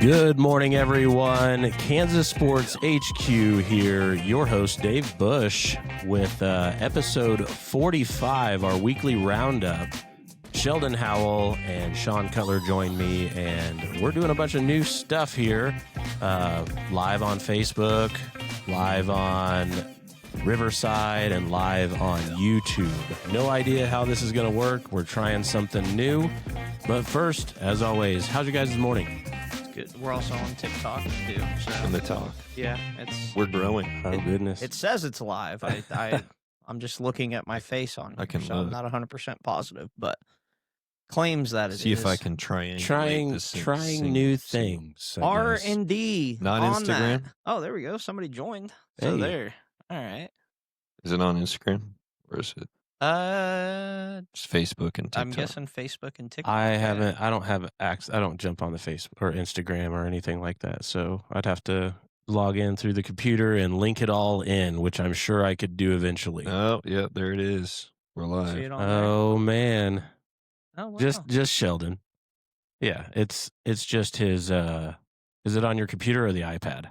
Good morning, everyone. Kansas Sports HQ here. Your host, Dave Buche, with episode 45, our weekly roundup. Sheldon, Howell, and Sean Cutler join me, and we're doing a bunch of new stuff here. Live on Facebook, live on Riverside, and live on YouTube. No idea how this is going to work. We're trying something new. But first, as always, how's your guys' morning? Good. We're also on TikTok too. So. On the talk. Yeah, we're growing. Oh, goodness. It says it's live. I'm just looking at my face on here, so I'm not 100% positive, but claims that it is. See if I can trying new things. R&D. Not on Instagram? That. Oh, there we go. Somebody joined. So Hey. there. All right. Is it on Instagram? Or is it just Facebook and TikTok? I'm guessing Facebook and TikTok. I don't have access. I don't jump on the Facebook or Instagram or anything like that. So I'd have to log in through the computer and link it all in, which I'm sure I could do eventually. Oh, yeah, there it is. We're live. See it on Oh, man. there? Oh, wow. Just Sheldon. Yeah, it's just his is it on your computer or the iPad?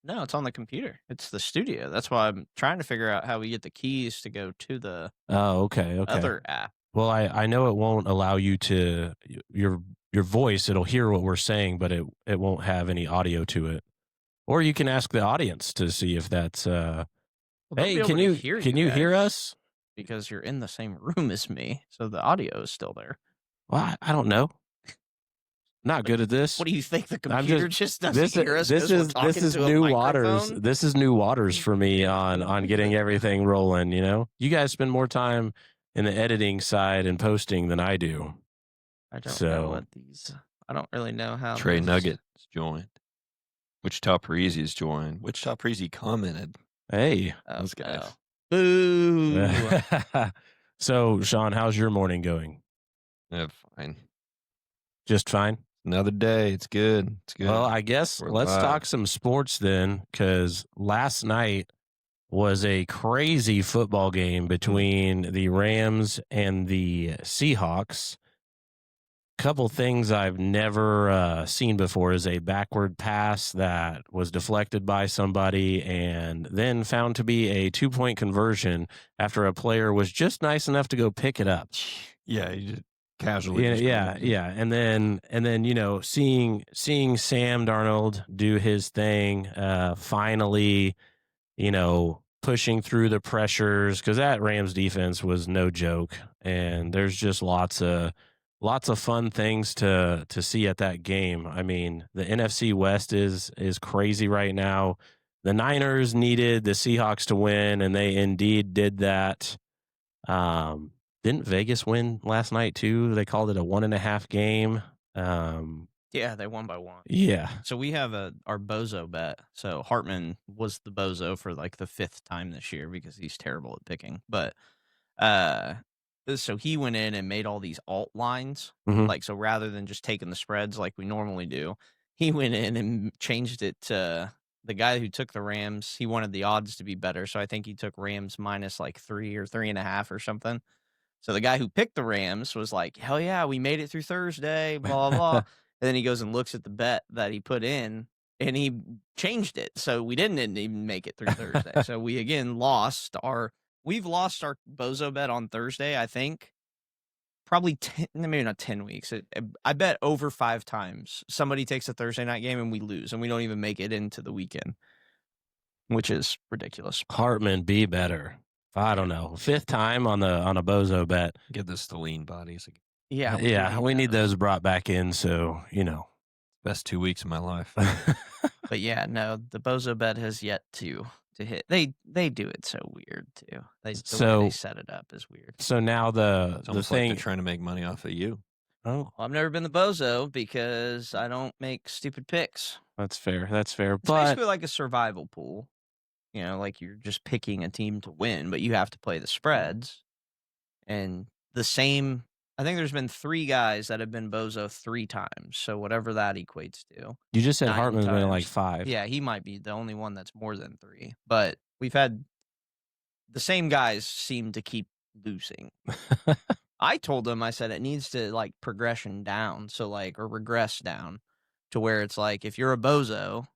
No, it's on the computer. It's the studio. That's why I'm trying to figure out how we get the keys to go to the Okay. other app. Well, I know it won't allow you to your voice. It'll hear what we're saying, but it won't have any audio to it. Or you can ask the audience to see if that's. Well, they'll Hey, be able can to you hear hear guys us? because you're in the same room as me, so the audio is still there. Well, I don't know. Not good at this. What do you think? The I'm computer just doesn't This hear us? this 'cause we're is talking this is to a new waters. microphone? This is new waters for me on getting everything rolling. You know, you guys spend more time in the editing side and posting than I do. I don't So- know what these. I don't really know how. Trey these- Nugget is joined. Wichita Parisi is joined. Wichita Parisi commented. Hey. Oh, Those guys. no. Boo! So, Sean, how's your morning going? Yeah, fine. Just fine. Another day. It's good. It's good. Well, I guess We're let's live. talk some sports then, because last night was a crazy football game between the Rams and the Seahawks. Couple things I've never seen before is a backward pass that was deflected by somebody and then found to be a 2-point conversion after a player was just nice enough to go pick it up. Yeah, you just casually. Yeah. And then seeing Sam Darnold do his thing, finally, pushing through the pressures, because that Rams defense was no joke, and there's just lots of fun things to see at that game. I mean, the NFC West is crazy right now. The Niners needed the Seahawks to win, and they indeed did that. Didn't Vegas win last night too? They called it a 1.5 game. Yeah, they won by 1. Yeah. So we have our bozo bet. So Hartman was the bozo for like the 5th time this year because he's terrible at picking. But so he went in and made all these alt lines. Mhm. Like, so rather than just taking the spreads like we normally do, he went in and changed it to the guy who took the Rams. He wanted the odds to be better. So I think he took Rams minus like 3 or 3.5 or something. So the guy who picked the Rams was like, hell yeah, we made it through Thursday, blah, blah, blah. And then he goes and looks at the bet that he put in, and he changed it. So we didn't even make it through Thursday. So we, again, we've lost our bozo bet on Thursday, I think, probably 10, maybe not 10 weeks. I bet over 5 times somebody takes a Thursday night game and we lose, and we don't even make it into the weekend, which is ridiculous. Hartman, be better. I don't know. 5th time on a bozo bet. Get this to lean bodies. Yeah. We need those brought back in. So Best 2 weeks of my life. But yeah, no, the bozo bet has yet to hit. They do it so weird too. The way they set it up is weird. So now It's the almost like thing. they're trying to make money off of you. Oh, Well, I've never been the bozo because I don't make stupid picks. that's fair. That's fair. It's But basically like a survival pool. Like you're just picking a team to win, but you have to play the spreads. And I think there's been 3 guys that have been bozo 3 times. So whatever that equates to. you just said 9 Hartman's been like times. 5. Yeah, he might be the only one that's more than 3. But we've had the same guys seem to keep losing. I told him, I said it needs to like progression down, so like or regress down. to where it's like if you're a bozo,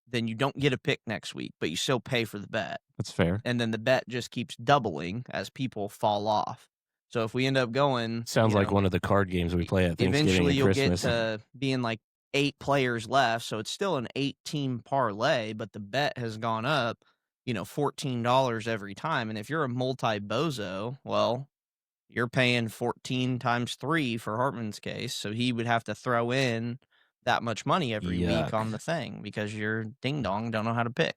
then you don't get a pick next week, but you still pay for the bet. That's fair. And then the bet just keeps doubling as people fall off. So if we end up going, Sounds like one of the card games we play at Thanksgiving eventually and you'll Christmas. get to being like 8 players left. So it's still an 8-team parlay, but the bet has gone up, $14 every time. And if you're a multi-bozo, well, you're paying 14 times 3 for Hartman's case. So he would have to throw in that much money every week on the thing because your ding-dong don't know how to pick.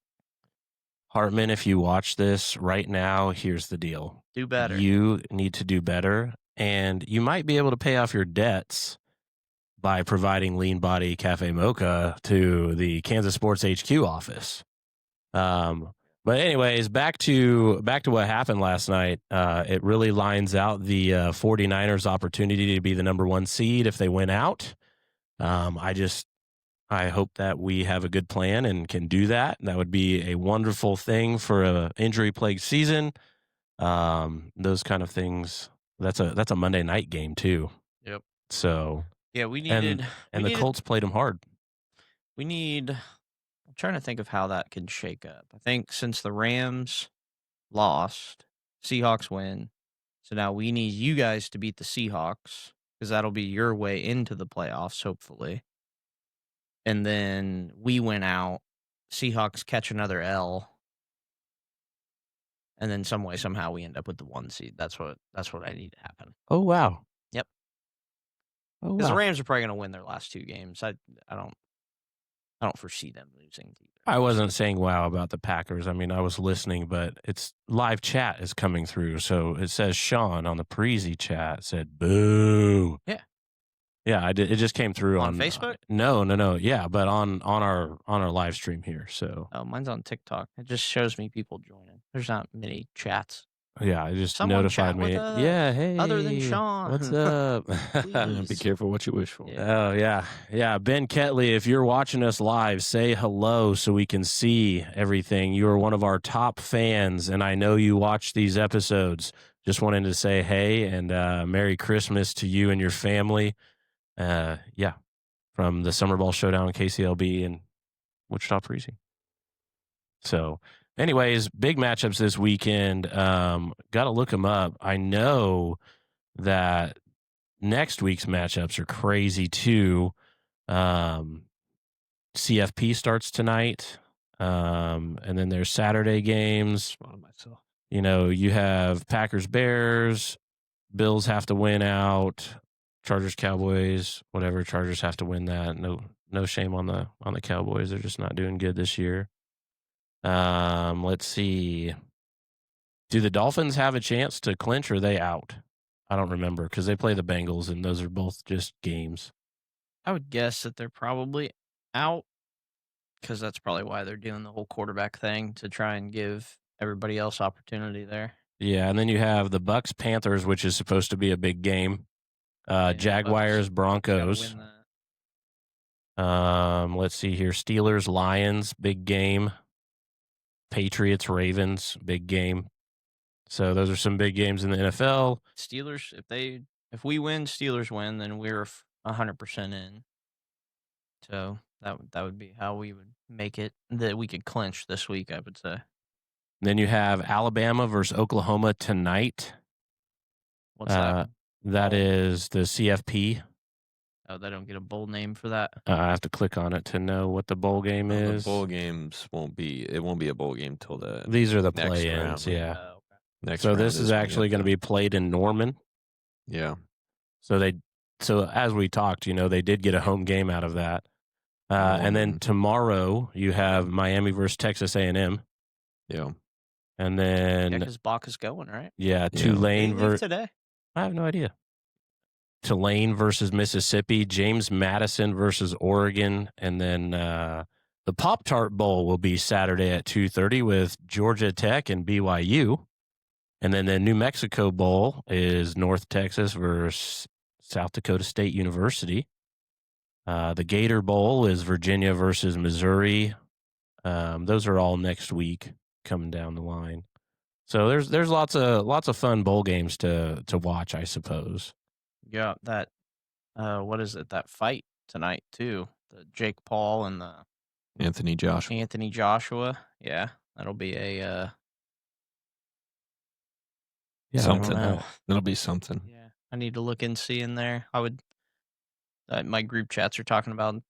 Hartman, if you watch this right now, here's the deal. Do better. You need to do better, and you might be able to pay off your debts by providing Lean Body Cafe Mocha to the Kansas Sports HQ office. But anyways, back to what happened last night. It really lines out the 49ers' opportunity to be the number 1 seed if they win out. I hope that we have a good plan and can do that. That would be a wonderful thing for an injury-plagued season. Those kind of things. That's a Monday night game too. Yep. So yeah, the Colts played them hard. I'm trying to think of how that can shake up. I think since the Rams lost, Seahawks win. So now we need you guys to beat the Seahawks because that'll be your way into the playoffs, hopefully. And then we win out. Seahawks catch another L. And then some way, somehow we end up with the 1 seed. That's what I need to happen. Oh, wow. Yep. Oh, Because wow. the Rams are probably going to win their last 2 games. I don't foresee them losing either. I wasn't saying wow about the Packers. I mean, I was listening, but it's live chat is coming through. So it says Sean on the Preezy chat said, boo. Yeah. Yeah, it just came through on Facebook? No. Yeah, but on our live stream here. So mine's on TikTok. It just shows me people joining. There's not many chats. Yeah, it just Someone notified chat me. with us, Yeah, hey. other than Sean. What's up? Be careful what you wish for. Oh, yeah. Ben Ketley, if you're watching us live, say hello so we can see everything. You are one of our top fans, and I know you watch these episodes. Just wanted to say hey and Merry Christmas to you and your family. From the Summer Ball Showdown, KCLB, and Wichita Preezy. So, anyways, big matchups this weekend. Got to look them up. I know that next week's matchups are crazy too. CFP starts tonight, and then there's Saturday games. You have Packers, Bears, Bills have to win out. Chargers, Cowboys, whatever. Chargers have to win that. No shame on the Cowboys. They're just not doing good this year. Let's see. Do the Dolphins have a chance to clinch, or are they out? I don't remember because they play the Bengals, and those are both just games. I would guess that they're probably out because that's probably why they're doing the whole quarterback thing to try and give everybody else opportunity there. Yeah, and then you have the Bucks, Panthers, which is supposed to be a big game. Jaguars, Broncos. Let's see here. Steelers, Lions, big game. Patriots, Ravens, big game. So those are some big games in the NFL. Steelers, if we win, Steelers win, then we're 100% in. So that would be how we would make it that we could clinch this week, I would say. Then you have Alabama versus Oklahoma tonight. What's that? That is the CFP. Oh, they don't get a bowl name for that? I have to click on it to know what the bowl game is. The bowl games won't be a bowl game till the These are the next play-ins, round. yeah. Next so round this is actually going to be played in Norman. Yeah. So as we talked, they did get a home game out of that. And then tomorrow you have Miami versus Texas A&M. Yeah. And then because Bach is going, right? Yeah, Tulane versus today. I have no idea. Tulane versus Mississippi, James Madison versus Oregon, and then the Pop-Tart Bowl will be Saturday at 2:30 with Georgia Tech and BYU. And then the New Mexico Bowl is North Texas versus South Dakota State University. The Gator Bowl is Virginia versus Missouri. Those are all next week coming down the line. So there's lots of fun bowl games to watch, I suppose. Yeah, that what is it? That fight tonight too. the Jake Paul and the Anthony Joshua. Yeah, that'll be a Yeah, I something. don't know. That'll be something. Yeah, I need to look and see in there. I would. My group chats are talking about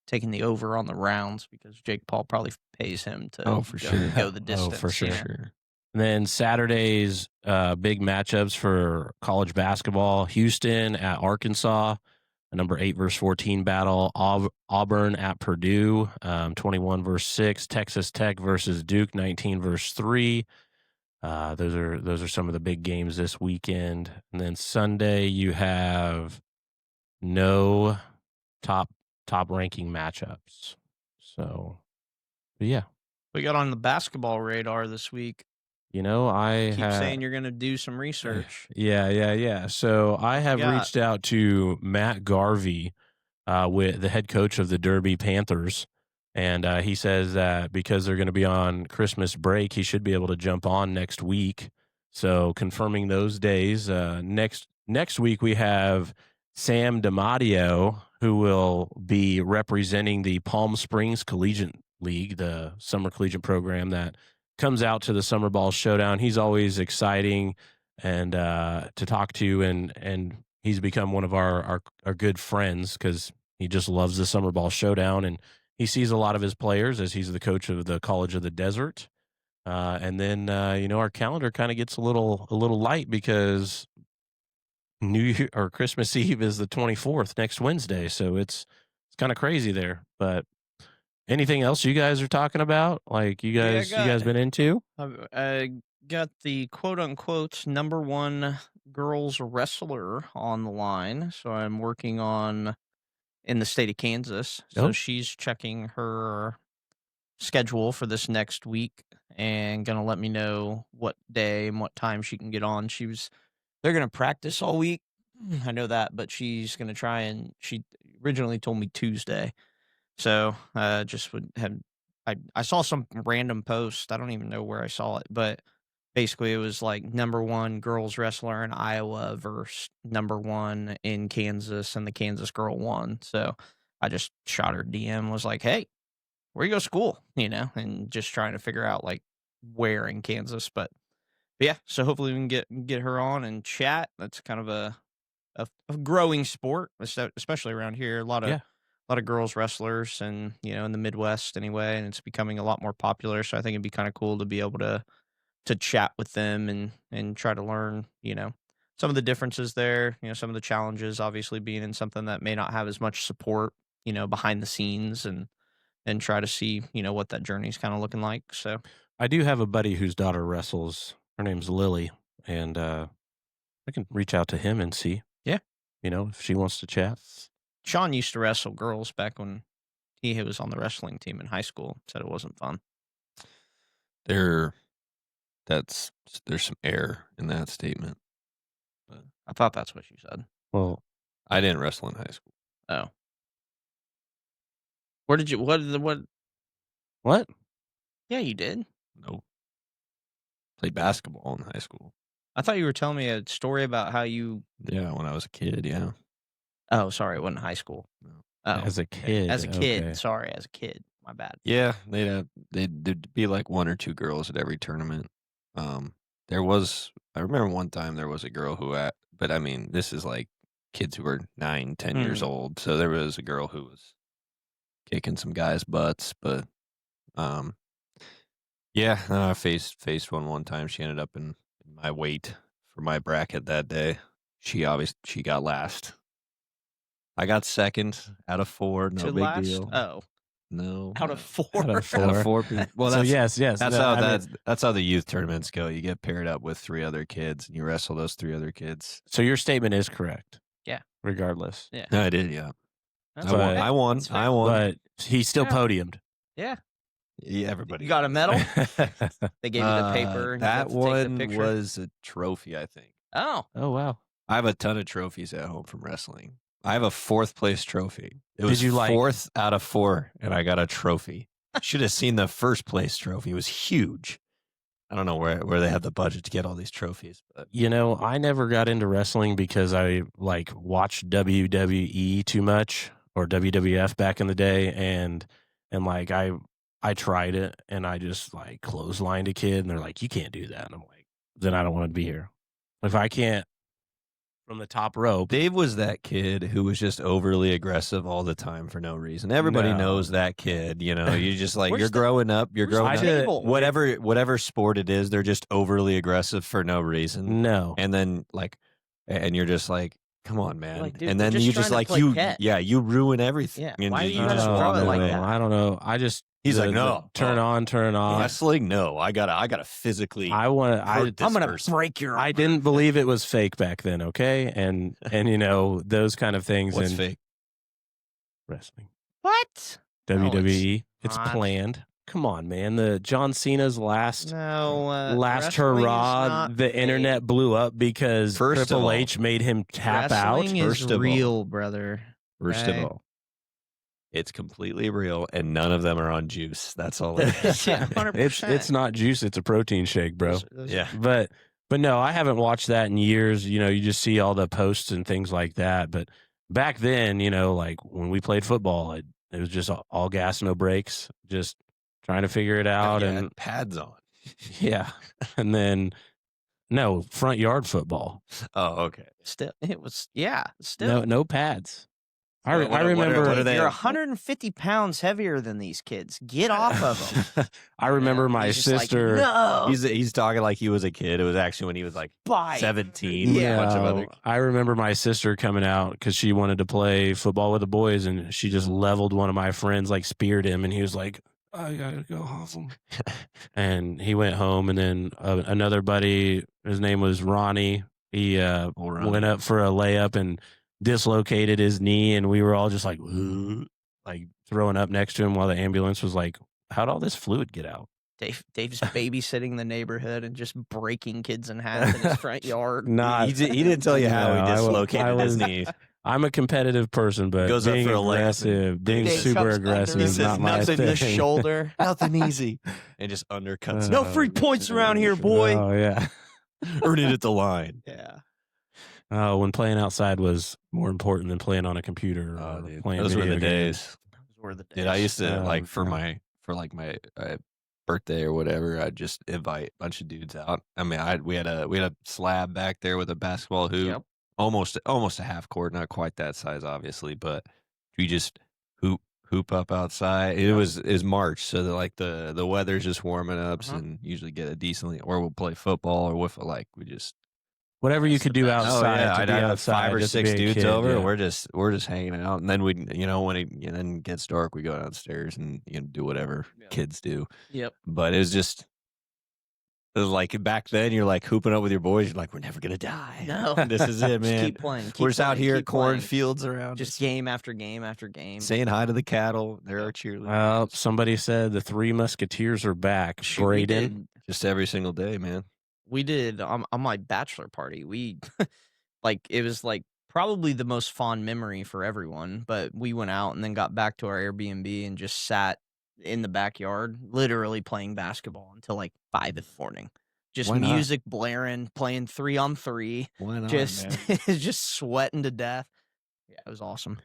taking the over on the rounds because Jake Paul probably pays him to For sure. go the distance. for sure. you know? Sure. And then Saturday's big matchups for college basketball: Houston at Arkansas, a number 8 versus 14 battle. Auburn at Purdue, 21 versus 6. Texas Tech versus Duke, 19 versus 3. Those are some of the big games this weekend. And then Sunday you have no top ranking matchups. So, but yeah, We got on the basketball radar this week. I Keep saying you're going to do some research. Yeah. So I have reached out to Matt Garvey, with the head coach of the Derby Panthers, and he says that because they're going to be on Christmas break, he should be able to jump on next week. So confirming those days. Next week we have Sam DiMatteo, who will be representing the Palm Springs Collegiate League, the summer collegiate program that comes out to the Summer Ball Showdown. He's always exciting and to talk to, and he's become one of our good friends because he just loves the Summer Ball Showdown, and he sees a lot of his players as he's the coach of the College of the Desert. And then our calendar kind of gets a little light because New Year or Christmas Eve is the 24th, next Wednesday, so it's kind of crazy there. But anything else you guys are talking about? Like you guys been into? I got the quote unquote number 1 girls wrestler on the line. So I'm working on in the state of Kansas. So she's checking her schedule for this next week and gonna let me know what day and what time she can get on. They're gonna practice all week. I know that, but she's gonna try, and she originally told me Tuesday. So just would have I saw some random post. I don't even know where I saw it, but basically it was like number 1 girls wrestler in Iowa versus number 1 in Kansas, and the Kansas girl won. So I just shot her DM, was like, hey, where you go to school? And just trying to figure out like where in Kansas. But yeah, so hopefully we can get her on and chat. That's kind of a growing sport, especially around here. A lot of girls wrestlers, and in the Midwest anyway, and it's becoming a lot more popular. So I think it'd be kind of cool to be able to chat with them and try to learn some of the differences there. Some of the challenges, obviously being in something that may not have as much support behind the scenes, and try to see what that journey's kind of looking like. So I do have a buddy whose daughter wrestles. Her name's Lily, and I can reach out to him and see. Yeah. If she wants to chat. Sean used to wrestle girls back when he was on the wrestling team in high school. Said it wasn't fun. There's some error in that statement. But I thought that's what you said. Well, I didn't wrestle in high school. Oh. Where did you, what? What? Yeah, you did. Nope. Played basketball in high school. I thought you were telling me a story about how you... Yeah, when I was a kid, yeah. Oh, sorry, it wasn't high school. No. Oh, as a kid. As a kid, okay. Sorry, as a kid. My bad. Yeah, there'd be like 1 or 2 girls at every tournament. I remember one time there was a girl but I mean, this is like kids who were 9, 10 years old. So there was a girl who was kicking some guys' butts, but yeah, I faced one time. She ended up in my weight for my bracket that day. She got last. I got second out of 4. No big deal. Oh, no, out of 4. Out of 4. Out of 4 people. Well, so yes. That's how the youth tournaments go. You get paired up with 3 other kids, and you wrestle those 3 other kids. So your statement is correct. Yeah. Regardless. Yeah. No, I did. Yeah. I won. But he still podiumed. Yeah. Yeah, everybody. You got a medal? They gave you the paper. And that you got to take the one picture? was a trophy, I think. Oh. Oh, wow. I have a ton of trophies at home from wrestling. I have a 4th place trophy. It was Did you 4th out of 4, and I got a trophy. Should have seen the 1st place trophy. It was huge. I don't know where they had the budget to get all these trophies. But I never got into wrestling because I watched WWE too much. or WWF back in the day, and like I tried it and I just like clotheslined a kid, and they're like, "You can't do that," and I'm like, "Then I don't want to be here. If I can't from the top rope." Dave was that kid who was just overly aggressive all the time for no reason. Everybody No. knows that kid. You know, you just like Where's you're the- growing up. You're where's growing the up. table? Whatever sport it is, they're just overly aggressive for no reason. No, And then like, and you're just like, come on, man. like, dude, and we're then just you trying just to like play catch. you ruin everything. Yeah, And why just- do you just oh, throw it like no. that? I don't know. I just He's like, no, turn on, turn off. wrestling. No, I gotta physically. I want to. hurt this I'm gonna person. break your. I didn't believe it was fake back then. Okay, and you know those kind of things What's in fake? wrestling. What? No, WWE. It's not. planned. Come on, man. The John Cena's last No, last wrestling is hurrah. not The fake. internet blew up because First of Triple all, H made him tap Wrestling out. is First of all. real, brother. First Okay. of all, it's completely real, and none of them are on juice. That's all it is. Yeah, 100%. It's not juice. It's a protein shake, bro. Those- Yeah. But no, I haven't watched that in years. You know, you just see all the posts and things like that. But back then, you know, like when we played football, it was just all gas, no brakes, just trying to figure it out. You And had pads on. yeah, and then no front yard football. Oh, okay. Still, it was still. No pads. I What are- remember. what are they- You're 150 pounds heavier than these kids. Get off of them. I remember my He's just like, sister. no, He's talking like he was a kid. It was actually when he was like bye. 17. with a bunch of other. I remember my sister coming out because she wanted to play football with the boys, and she just leveled one of my friends, like speared him, and he was like, "I gotta go home." And he went home, and then another buddy, his name was Ronnie. He Ronnie. went up for a layup and dislocated his knee, and we were all just like, like throwing up next to him while the ambulance was like, "How'd all this fluid get out?" Dave's babysitting the neighborhood and just breaking kids in half in his front yard. Not. He didn't tell you how No, he I dislocated his was- knee. I'm a competitive person, but Goes up being for a layup and aggressive, being Dave super comes aggressive under is him, not my nuts in thing. the shoulder. Nothing easy. And just undercuts. No free points around here, boy. Oh yeah. Earn it at the line. Yeah. Oh, when playing outside was more important than playing on a computer. Oh, Or dude. playing Those were video the games. days. Those were the days. Dude, I used to Oh, like for God. my birthday or whatever, I'd just invite a bunch of dudes out. I mean, we had a slab back there with a basketball hoop, Yep. almost a half court, not quite that size, obviously, but we just hoop up outside. It was March, so like the weather's just warming up, Uh-huh. and usually get a decently, or we'll play football or with like we just. Whatever you That's could the do best. outside. to I'd be have outside, 5 or just to 6 be a dudes kid, over. yeah. And we're just hanging out, and then we, when it then gets dark, we go downstairs and do whatever Yeah. kids do. Yep. But it was like back then. You're like hooping up with your boys. You're like, we're never gonna die. No. This is it, Just man. keep playing. We're just out here, keep playing. cornfields around, Just game after game after game. saying hi to the cattle. There are cheerleaders. Well, somebody said the Three Musketeers are back. Shoot, we Braden. did- Just every single day, man. We did on my bachelor party. We like it was like probably the most fond memory for everyone. But we went out and then got back to our Airbnb and just sat in the backyard, literally playing basketball until like 5 in the morning. Just Why not? music blaring, playing 3-on-3, Why not? just man? just sweating to death. Yeah, it was awesome.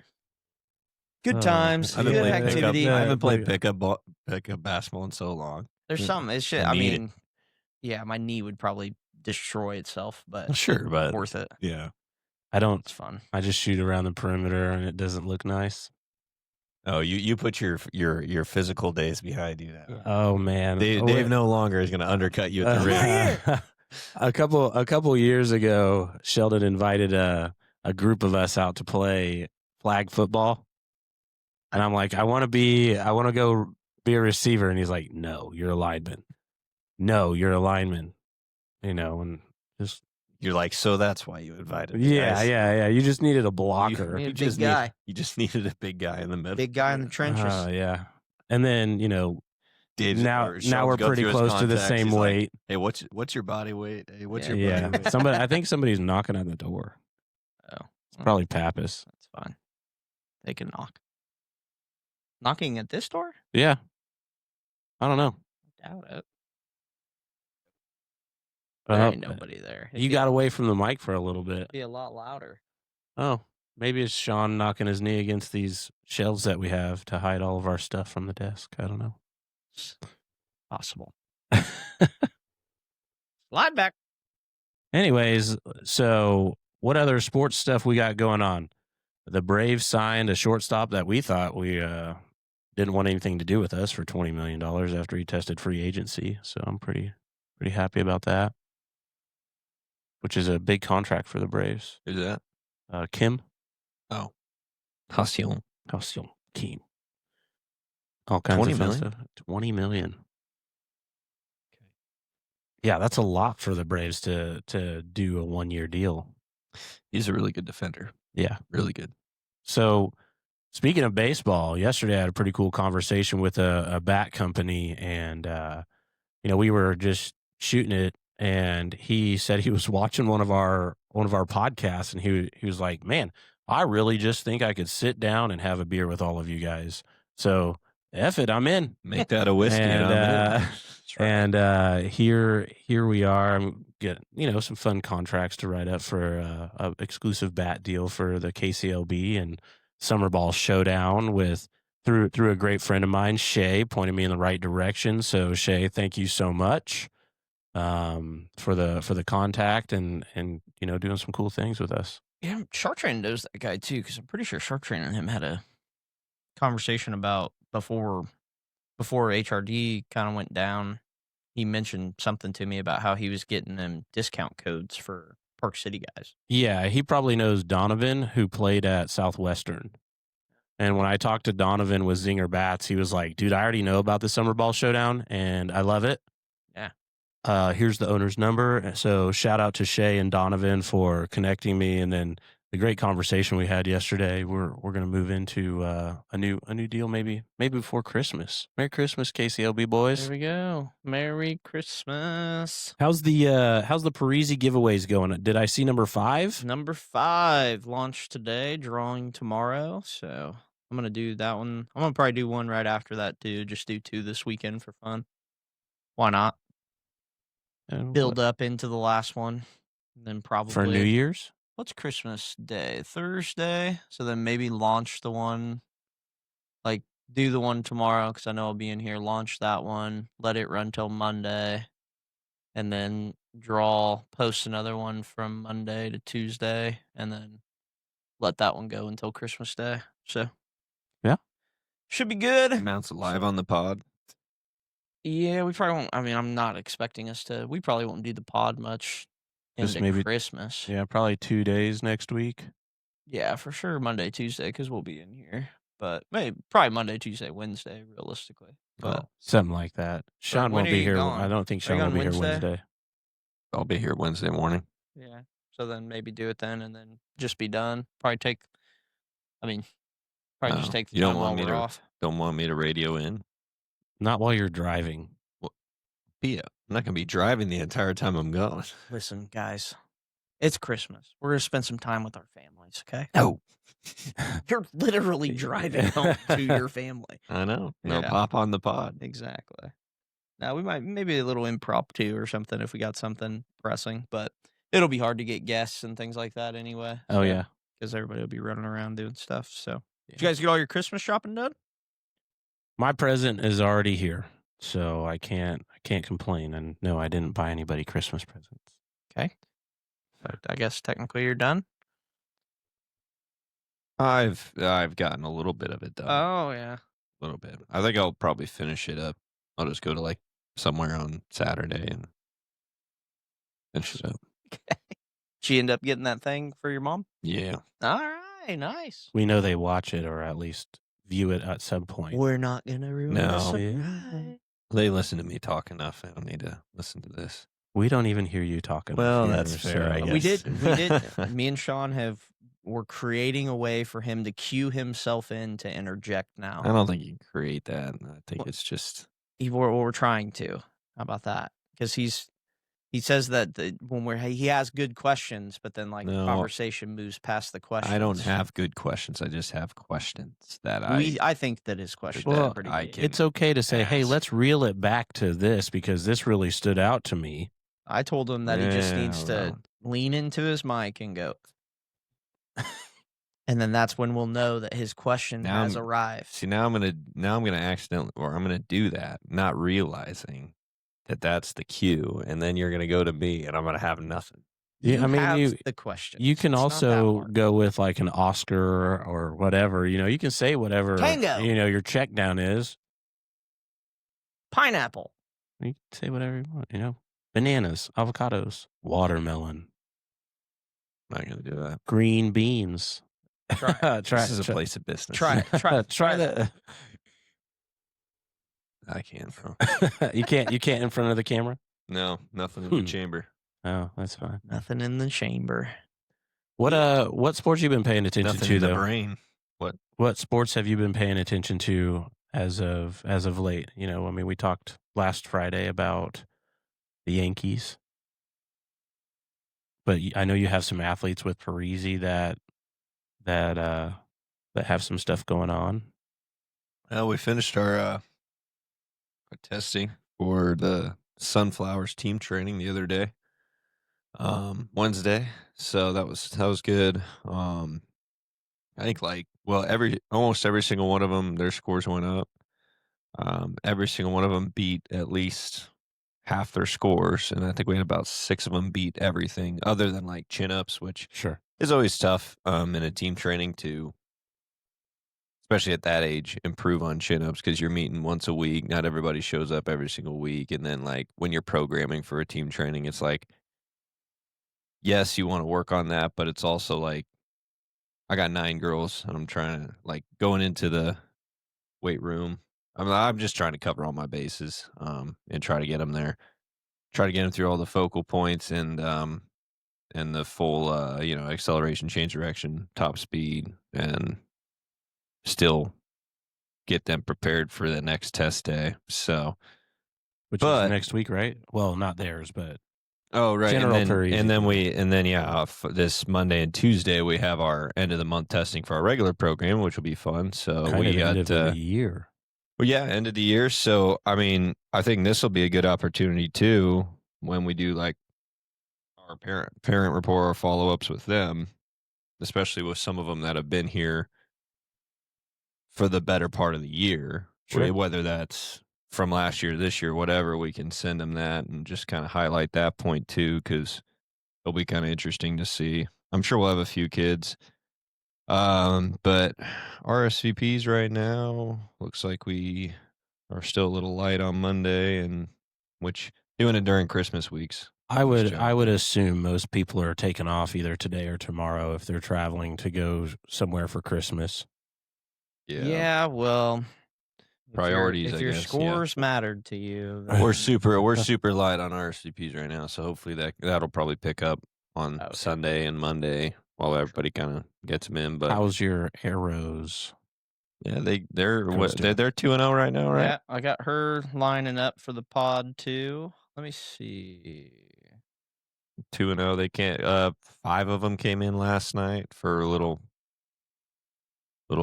Good Oh, times, I've been good playing activity. pickup. I haven't played Yeah. pickup basketball in so long. There's some. It's shit. I I need it. mean, yeah, my knee would probably destroy itself, but Sure, but worth it. yeah. I don't. It's fun. I just shoot around the perimeter, and it doesn't look nice. Oh, you put your physical days behind you now. Oh man, Dave no longer is going to undercut you at the rim. A couple years ago, Sheldon invited a group of us out to play flag football, and I'm like, I want to go be a receiver, and he's like, No, you're a lineman. No, you're a lineman. And just You're like, so that's why you invited me. yeah. You just needed a blocker. need a You big just guy. you just needed a big guy in the middle. Big guy in the trenches. Yeah, and then Dave's- now or we're Sheldon go pretty through his close to the contacts. same He's like, weight. hey, what's your body weight? Hey, what's your Yeah, body weight? I think somebody's knocking on the door. Oh, It's probably Pappas. that's fine. They can knock. Knocking at this door? Yeah, I don't know. Doubt it. There Oh, ain't nobody there. You got away from the mic for a little bit. be a lot louder. Oh, Maybe it's Sean knocking his knee against these shelves that we have to hide all of our stuff from the desk. I don't know. Possible. Slide back. Anyways, so what other sports stuff we got going on? The Braves signed a shortstop that we thought we didn't want anything to do with us for $20 million after he tested free agency. So I'm pretty happy about that, which is a big contract for the Braves. Who's that? Kim. Oh. Hostion. Kim. All kinds 20 of fun million? stuff. 20 million. Yeah, that's a lot for the Braves to do a 1-year deal. He's a really good defender. Yeah. Really good. So speaking of baseball, yesterday I had a pretty cool conversation with a bat company, and we were just shooting it, and he said he was watching one of our podcasts, and he was like, "Man, I really just think I could sit down and have a beer with all of you guys. So F it, I'm in. Make that a whiskey. And, and I'm in. And here we are. I'm getting some fun contracts to write up for a exclusive bat deal for the KCLB and Summer Ball Showdown through a great friend of mine, Shay, pointed me in the right direction. So Shay, thank you so much for the contact and doing some cool things with us. Yeah, Shark Train knows that guy too, because I'm pretty sure Shark Train and him had a conversation about before HRD kind of went down. He mentioned something to me about how he was getting them discount codes for Park City guys. Yeah, he probably knows Donovan, who played at Southwestern. And when I talked to Donovan with Zinger Bats, he was like, "Dude, I already know about the Summer Ball Showdown, and I love it. Yeah. Here's the owner's number." So shout out to Shay and Donovan for connecting me, and then the great conversation we had yesterday. We're going to move into a new deal maybe before Christmas. Merry Christmas, KCLB boys. There we go. Merry Christmas. How's the Parisi giveaways going? Did I see number 5? Number 5 launched today, drawing tomorrow. So I'm going to do that one. I'm going to probably do one right after that too. Just do 2 this weekend for fun. Why not? Build up into the last one. And then probably for New Year's? What's Christmas Day? Thursday? So then maybe launch the one, like do the one tomorrow because I know I'll be in here, launch that one, let it run till Monday, and then post another one from Monday to Tuesday, and then let that one go until Christmas Day. So, yeah. Should be good. Amounts live on the pod. Yeah, we probably won't. I mean, I'm not expecting us to. We probably won't do the pod much Just into maybe Christmas. Yeah, probably 2 days next week. Yeah, for sure. Monday, Tuesday, because we'll be in here. But maybe probably Monday, Tuesday, Wednesday, realistically. But something like that. Sean when won't are be you here. gone? I don't think Are you Sean will gone be here Wednesday? Wednesday. I'll be here Wednesday morning. Yeah. So then maybe do it then and then just be done. Probably just take the You don't time while want me we're to off. don't want me to radio in. Not while you're driving. Yeah, I'm not gonna be driving the entire time I'm gone. Listen, guys, it's Christmas. We're gonna spend some time with our families, okay? No. You're literally driving home to your family. I know. No, Yeah. pop on the pod. Exactly. Now we might maybe a little impromptu or something if we got something pressing, but it'll be hard to get guests and things like that anyway. Oh yeah, because everybody will be running around doing stuff. So, did you guys get all your Christmas shopping done? my present is already here, so I can't complain. And no, I didn't buy anybody Christmas presents. Okay. But I guess technically you're done. I've gotten a little bit of it done. Oh yeah. A little bit. I think I'll probably finish it up. I'll just go to like somewhere on Saturday and finish it up. Okay. Did you end up getting that thing for your mom? Yeah. All right. Nice. We know they watch it or at least view it at some point. We're not gonna ruin No. the surprise. They listen to me talk enough. I don't need to listen to this. We don't even hear you talking. Well, here, that's fair, I so- guess. We did. Me and Sean we're creating a way for him to cue himself in to interject now. I don't think you can create that. I think it's just We're trying to. How about that? Because he says that he has good questions, but then No. conversation moves past the questions. I don't have good questions. I just have questions that I think that his questions Well, are pretty I good. can- It's okay to say, "Hey, ask. let's reel it back to this because this really stood out to me." I told him that he just Yeah, needs to well. lean into his mic and go. And then that's when we'll know that his question Now has I'm arrived. See, now I'm gonna accidentally, or I'm gonna do that, not realizing that that's the cue, and then you're gonna go to me, and I'm gonna have nothing. Yeah, You I mean, have the you questions. can It's not that also hard. go with like an Oscar or whatever. You can say whatever Tango. your check down is. Pineapple. You can say whatever you want. Bananas, avocados, watermelon, I'm not gonna do that. green beans. Try it. This is a place of business. Try it. Try that. I can't, bro. You can't in front of the camera. No, nothing in the chamber. Oh, that's fine. Nothing in the chamber. What sports you been paying attention Nothing to in the though? brain. What sports have you been paying attention to as of late? We talked last Friday about the Yankees, but I know you have some athletes with Parisi that have some stuff going on. Well, we finished our testing for the Sunflowers team training the other day, Wednesday. So that was good. I think almost every single one of them, their scores went up. Every single one of them beat at least half their scores, and I think we had about 6 of them beat everything other than like chin ups, which Sure. is always tough in a team training to, especially at that age, improve on chin ups because you're meeting once a week. Not everybody shows up every single week, and then like when you're programming for a team training, it's like, yes, you want to work on that, but it's also like, I got 9 girls, and I'm trying to like going into the weight room. I'm just trying to cover all my bases, and try to get them there. Try to get them through all the focal points and the full acceleration, change direction, top speed, and still get them prepared for the next test day. So, Which is next week, right? Well, not theirs, but oh right, General Parisi. This Monday and Tuesday we have our end of the month testing for our regular program, which will be fun. So kind we of got end of the year. Well, yeah, end of the year. So, I mean, I think this will be a good opportunity too when we do like our parent report or follow ups with them, especially with some of them that have been here for the better part of the year. Sure. Whether that's from last year to this year, whatever, we can send them that and just kind of highlight that point too, because it'll be kind of interesting to see. I'm sure we'll have a few kids. But RSVPs right now looks like we are still a little light on Monday, and which doing it during Christmas weeks. I would assume most people are taking off either today or tomorrow if they're traveling to go somewhere for Christmas. Yeah, well, priorities. If I your guess, scores mattered to you, we're super light on RSVPs right now, so hopefully that'll probably pick up on Sunday and Monday while everybody kind of gets them in. But how's your arrows? Yeah, they're 2-0 right now, right? Yeah, I got her lining up for the pod too. Let me see. 2-0. They can't. 5 of them came in last night for a little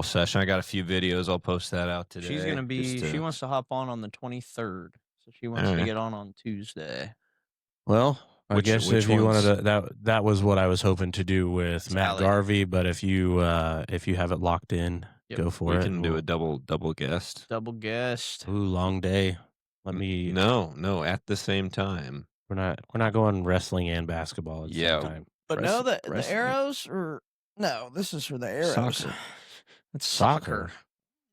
session. I got a few videos. I'll post that out today. She's gonna be. She wants to hop on the 23rd, so she wants to get on Tuesday. Well, I guess if you wanted to, that was what I was hoping to do with Matt Garvey. But if you have it locked in, go for it. We can do a double guest. Double guest. Ooh, long day. No, at the same time. We're not going wrestling and basketball at the same time. But no, the arrows or no, this is for the arrows. Soccer. It's soccer.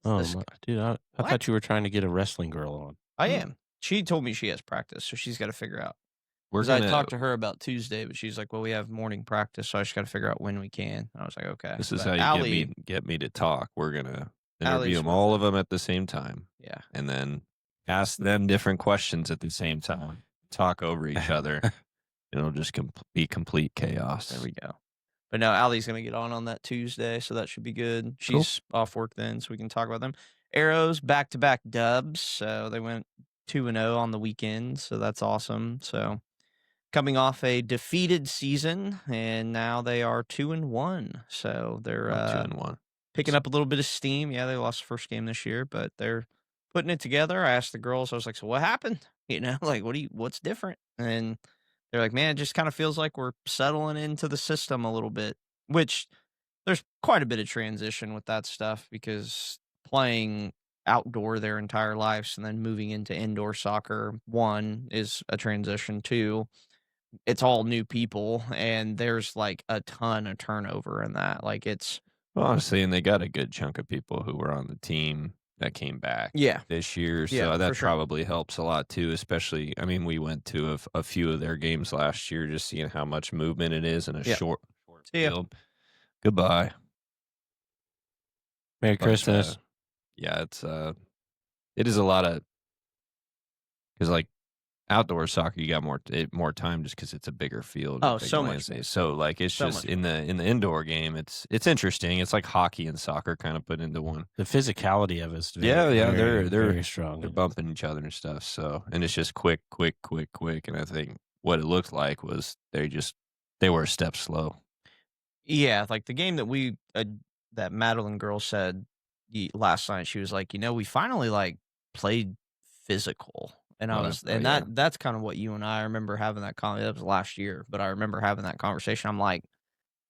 Oh, dude, I thought you were trying to get a wrestling girl on. I am. She told me she has practice, so she's got to figure out. I talked to her about Tuesday, but she's like, "Well, we have morning practice, so I just got to figure out when we can." I was like, "Okay." This is how you get me to talk. We're gonna interview all of them at the same time. Yeah, and then ask them different questions at the same time. Talk over each other. It'll just be complete chaos. There we go. But no, Allie's going to get on that Tuesday, so that should be good. She's off work then, so we can talk about them. Arrows, back-to-back dubs. So they went 2-0 on the weekend, so that's awesome. So coming off a defeated season, and now they are 2-1. So they're 2-1. Picking up a little bit of steam. Yeah, they lost the first game this year, but they're putting it together. I asked the girls, I was like, "So what happened? Like, what's different?" And they're like, "Man, it just kind of feels like we're settling into the system a little bit," which there's quite a bit of transition with that stuff because playing outdoor their entire lives and then moving into indoor soccer, one is a transition. Two, it's all new people and there's like a ton of turnover in that. Like it's Well, honestly, and they got a good chunk of people who were on the team that came back yeah, this year, yeah, so for that sure. probably helps a lot too. Especially, I mean, we went to a few of their games last year, just seeing how much movement it is in a Yeah. short See ya. field. Goodbye, Merry but Christmas. yeah, it is a lot of because like outdoor soccer, you got more time just because it's a bigger field, Oh, a big so much landscape. more. So like it's So just much in the indoor game, it's interesting. It's like hockey and soccer kind of put into one. The physicality of it's very, Yeah, very, they're very strong. they're bumping each other and stuff. So and it's just quick, quick, quick, quick. And I think what it looked like was they were a step slow. Yeah, like the game that that Madeline girl said last night, she was like, we finally like played physical. And I Oh, was, oh and yeah. that's kind of what you and I remember having that that was last year, but I remember having that conversation. I'm like,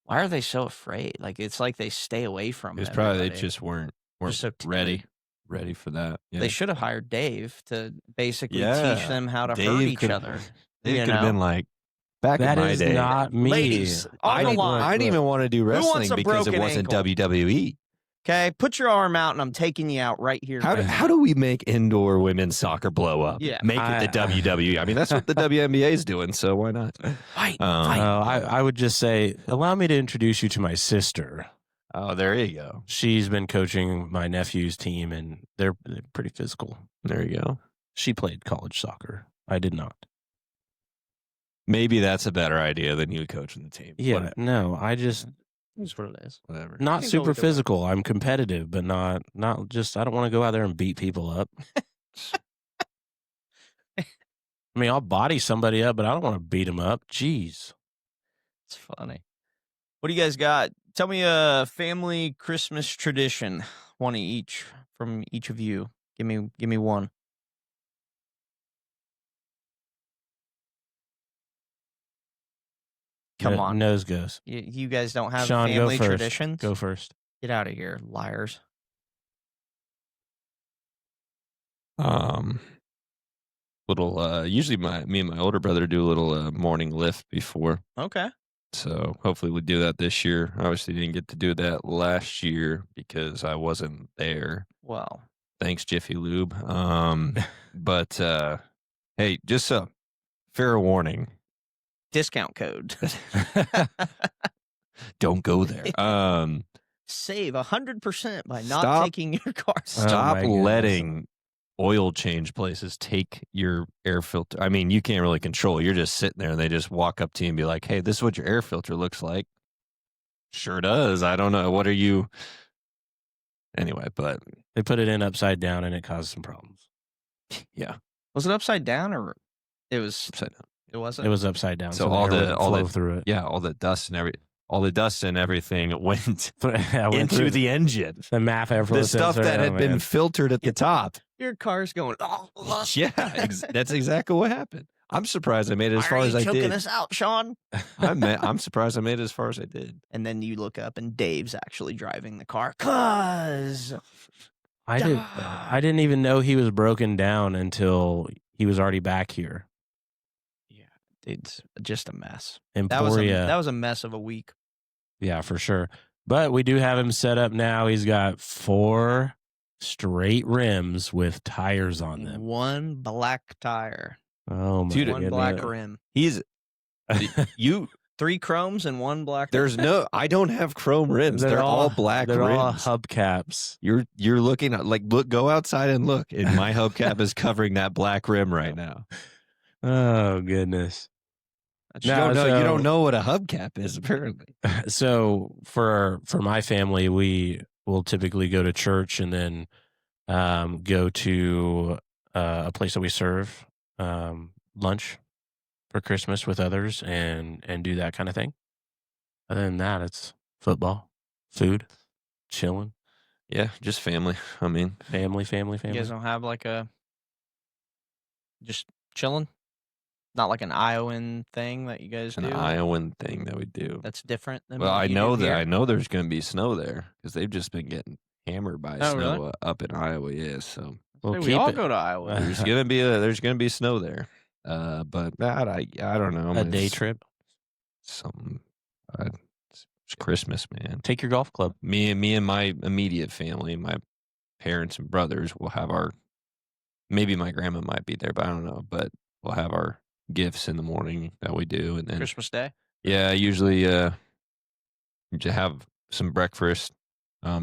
why are they so afraid? Like, it's like they stay away from It was probably they everybody. just weren't Just so ready timid. ready for that. Yeah. They should have hired Dave to basically teach Yeah. them how to hurt Dave each could other. Dave You could have been know, like back in That my is day. not me. ladies on the line. I didn't even want to do wants wrestling a because it broken wasn't ankle? WWE. Okay, put your arm out, and I'm taking you out right here. right How now. do we make indoor women's soccer blow up? Yeah. Make it the WWE. I mean, that's what the WNBA is doing, so why not? Fight, I would just say, allow me to introduce you to my sister. Oh, there you go. She's been coaching my nephew's team, and they're pretty physical. There you go. She played college soccer. I did not. Maybe that's a better idea than you coaching the team. Yeah, Whatever. no, I just That's what it is. Whatever. not can go super either way. physical. I'm competitive, but not just. I don't want to go out there and beat people up. I mean, I'll body somebody up, but I don't want to beat them up. Jeez. It's funny. What do you guys got? Tell me a family Christmas tradition. One each from each of you. Give me one. Come on. Nose goes. You guys don't have Sean, go family first. traditions? Go first. Get out of here, liars. Usually me and my older brother do a little morning lift before. Okay. So hopefully we do that this year. Obviously didn't get to do that last year because I wasn't there. Well, Thanks, Jiffy Lube. But hey, just a fair warning. discount code. Don't go there. Save 100% by not Stop. taking your car. Stop my goodness. letting oil change places take your air filter. I mean, you can't really control. You're just sitting there and they just walk up to you and be like, hey, this is what your air filter looks like. Sure does. I don't know. What are you? Anyway, but They put it in upside down, and it caused some problems. yeah, Was it upside down or it was? upside down. It wasn't. It was upside down, So so all the air the- wouldn't all flow the- through it. Yeah, all the dust and everything went I went into through the engine. the MAF airflow The stuff sensor. that Oh, had been man. filtered at the top. Your car's going. Oh, Yeah, that's exactly what happened. I'm surprised I made it as far as I choking did. us out, Sean. I'm surprised I made it as far as I did. And then you look up and Dave's actually driving the car. Cause I didn't even know he was broken down until he was already back here. yeah, it's just a mess. Emporia. That was a mess of a week. Yeah, for sure. But we do have him set up now. He's got 4 straight rims with tires on them. One black tire, Oh my Dude, one goodness. black rim, He's you. 3 chromes and one black. There's no. I don't have chrome rims. They're all black They're all rims. hubcaps. You're looking at go outside and look, and my hubcap is covering that black rim right now. Oh goodness. You don't know what a hubcap is apparently. So for my family, we will typically go to church and then go to a place that we serve lunch for Christmas with others and do that kind of thing. Other than that, it's football, food, chilling, Yeah, just family. I mean, family. You guys don't have like a just chilling. Not like an Iowan thing that you guys An do? Iowan thing that we do. That's different than Well, what I you know do that I here? know there's going to be snow there because they've just been getting hammered by Oh, really? snow up in Iowa. Yeah, so We'll Say we keep all it. go to Iowa. there's gonna be snow there. But I don't know. A day trip. Something. Uh, it's Christmas, man. Take your golf club. Me and my immediate family, my parents and brothers, will have our. Maybe my grandma might be there, but I don't know. But we'll have our gifts in the morning that we do, and then Christmas Day? yeah, usually to have some breakfast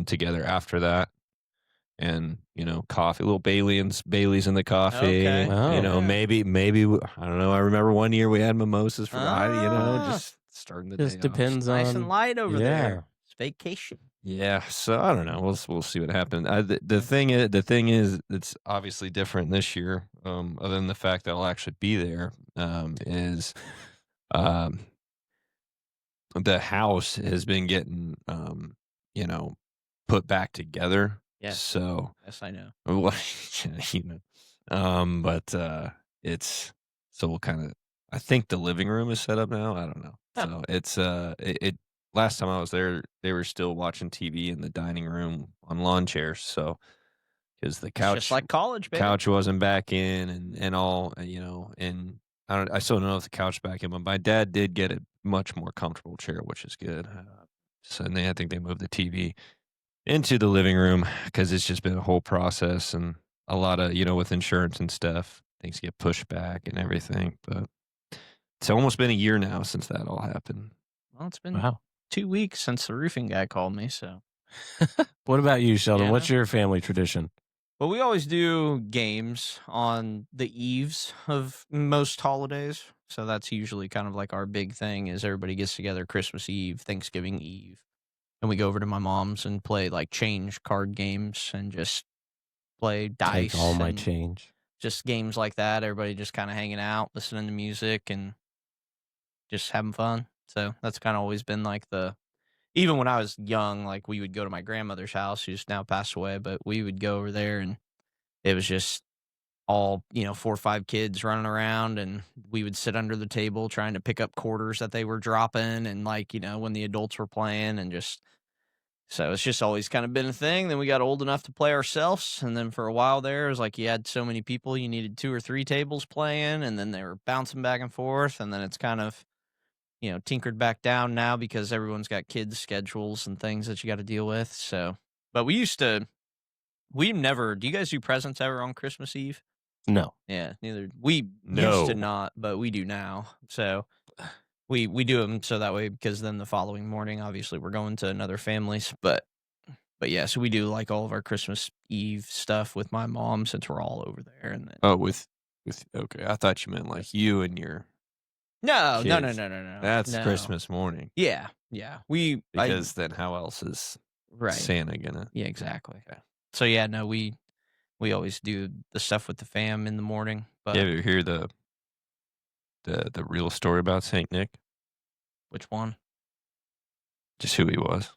together after that. And coffee, a little Bailey's in the coffee. Okay. Oh. Maybe I don't know. I remember one year we had mimosas for Ah. just starting the Just day off. depends Nice on. and light over yeah. there. It's vacation. Yeah, so I don't know. We'll see what happens. The thing is, it's obviously different this year. Other than the fact that I'll actually be there, is um, the house has been getting you know put back together. Yes. So Yes, I know. well, but it's so we'll kind of. I think the living room is set up now. I don't know. Huh. So it's it. Last time I was there, they were still watching TV in the dining room on lawn chairs. So because the It's couch just like college, baby. couch wasn't back in and all and I still don't know if the couch back in, but my dad did get a much more comfortable chair, which is good. So and I think they moved the TV into the living room because it's just been a whole process and a lot of with insurance and stuff, things get pushed back and everything. But it's almost been a year now since that all happened. Well, it's been Wow. 2 weeks since the roofing guy called me, so. What about you, Sheldon? Yeah, What's your family tradition? Well, we always do games on the eves of most holidays. So that's usually kind of like our big thing is everybody gets together Christmas Eve, Thanksgiving Eve. And we go over to my mom's and play like change card games and just play dice. Take all my and change. Just games like that. Everybody just kind of hanging out, listening to music and just having fun. So that's kind of always been like even when I was young, like we would go to my grandmother's house, who's now passed away, but we would go over there and it was just all, 4 or 5 kids running around and we would sit under the table trying to pick up quarters that they were dropping and like, when the adults were playing and just so it's just always kind of been a thing. Then we got old enough to play ourselves. And then for a while there, it was like you had so many people, you needed 2 or 3 tables playing, and then they were bouncing back and forth. And then it's kind of, tinkered back down now because everyone's got kids' schedules and things that you got to deal with. So, but we never, do you guys do presents ever on Christmas Eve? No. Yeah, neither. We No. used to not, but we do now. So we do them so that way because then the following morning, obviously, we're going to another family's. But yeah, so we do like all of our Christmas Eve stuff with my mom since we're all over there. And then Oh, with okay, I thought you meant like you and your no. kids. That's No. Christmas morning Yeah. because then how else is Right. Santa gonna? Yeah, exactly. Okay. So yeah, no, we always do the stuff with the fam in the morning. But You ever hear the real story about Saint Nick? which one? Just who he was?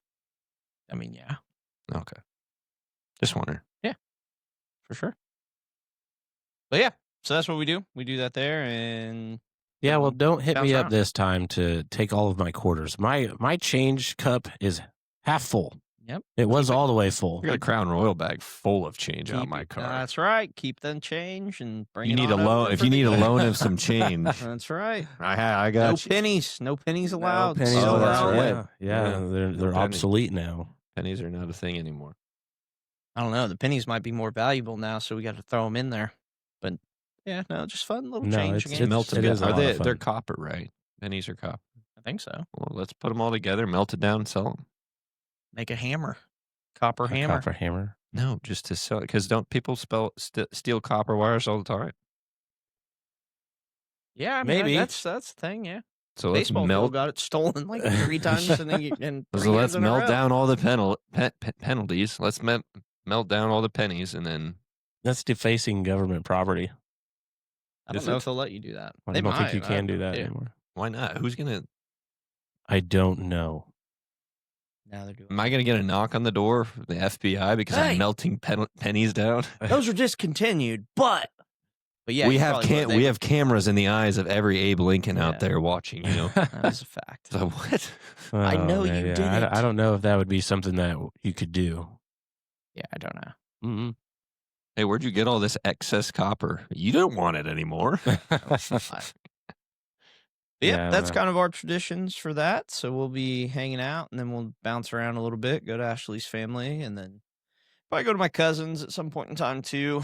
I mean, yeah, Okay, just wondering. for sure. But yeah, so that's what we do. We do that there, and Yeah, well, don't hit Sounds me up right. this time to take all of my quarters. My change cup is half full. Yep. It was Keep it- all the way full. I got a Crown Royal bag full of change out keep my it- car. That's right. Keep them change and bring. You it need a on loan over if for you the need a game. loan of some change. That's right. I No got you. pennies. No pennies allowed. pennies Oh, Silver that's allowed. only. right. Yeah, Yeah. they're penny. obsolete now. Pennies are not a thing anymore. I don't know. The pennies might be more valuable now, so we got to throw them in there. But yeah, no, just fun little No, change it's games. Melt it them. is a Are lot they? of fun. They're copper, right? Pennies are copper. I think so. Well, let's put them all together, melt it down, and sell them. Make a hammer, copper A hammer. copper hammer. No, just to sell it. Because don't people steal copper wires all the time? Yeah, I mean, Maybe. that's the thing. Yeah, So let's baseball field melt. got it stolen like 3 times and then So let's melt down all the penalties. Let's melt down all the pennies, and then That's defacing government property. I don't Is know it? if they'll let you do that. I They don't might. think you I can have do no that idea. anymore. why not? Who's gonna? I don't know. Now they're doing. Am I gonna get a knock on the door from the FBI because Hey! I'm melting pennies down? Those are discontinued, but But yeah, we he have probably would. we have cameras in the eyes of every Abe Lincoln out Yeah. there watching. You know, That is a fact. so what? I know man, you yeah, did it. I don't know if that would be something that you could do. Yeah, I don't know. Mm-hmm. Hey, where'd you get all this excess copper? You don't want it anymore. Yep, that's kind of our traditions for that. So we'll be hanging out, and then we'll bounce around a little bit, go to Ashley's family, and then probably go to my cousins at some point in time too.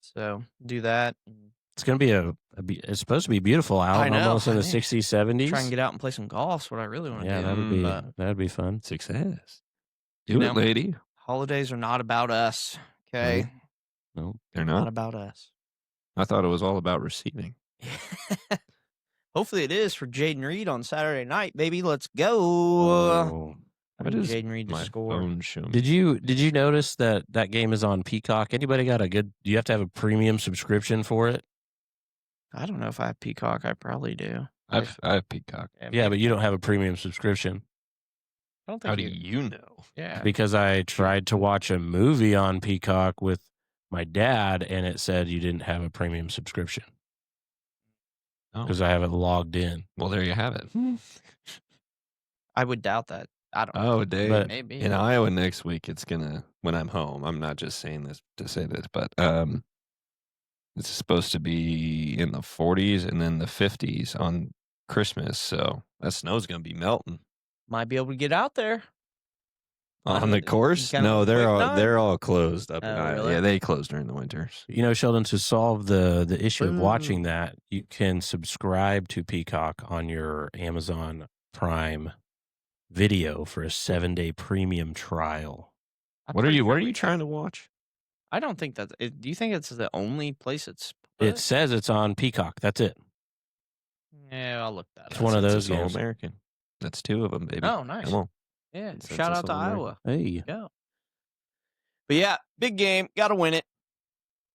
So do that. It's gonna be it's supposed to be beautiful out, I know, almost in the I mean, 60s, 70s. Try and get out and play some golf. Is what I really want to Yeah, do. that'd be fun. Success. Do it, lady. Holidays are not about us. Okay, No, they're not not. about us. I thought it was all about receiving. Hopefully it is for Jaden Reed on Saturday night, baby. Let's go. Oh. What is Jaden Reed to my score? phone show me? Did you notice that game is on Peacock? Anybody got do you have to have a premium subscription for it? I don't know if I have Peacock. I probably do. I have Peacock. Yeah, but you don't have a premium subscription. I don't think How do you know? Yeah. Because I tried to watch a movie on Peacock with my dad, and it said you didn't have a premium subscription because I haven't logged in. Well, there you have it. I would doubt that. I don't know. Oh, Dave. But- Maybe. In Iowa next week, it's gonna when I'm home. I'm not just saying this to say this, but it's supposed to be in the 40s and then the 50s on Christmas. So that snow's gonna be melting Might be able to get out there. on the course. kind of No, a quick they're all closed up. Oh, in Iowa. really? Yeah, they close during the winters. You know, Sheldon, to solve the issue of Boo. watching that, you can subscribe to Peacock on your Amazon Prime Video for a 7-day premium trial. What are you trying to watch? I don't think that. Do you think it's the only place it's? It says it's on Peacock. That's it. Yeah, I'll look that It's up. one of Since those it's all games. American. That's 2 of them, baby. Oh, nice. Come on. Yeah, Since shout it's out to all American. Iowa. Hey. Yeah. But yeah, big game. Got to win it.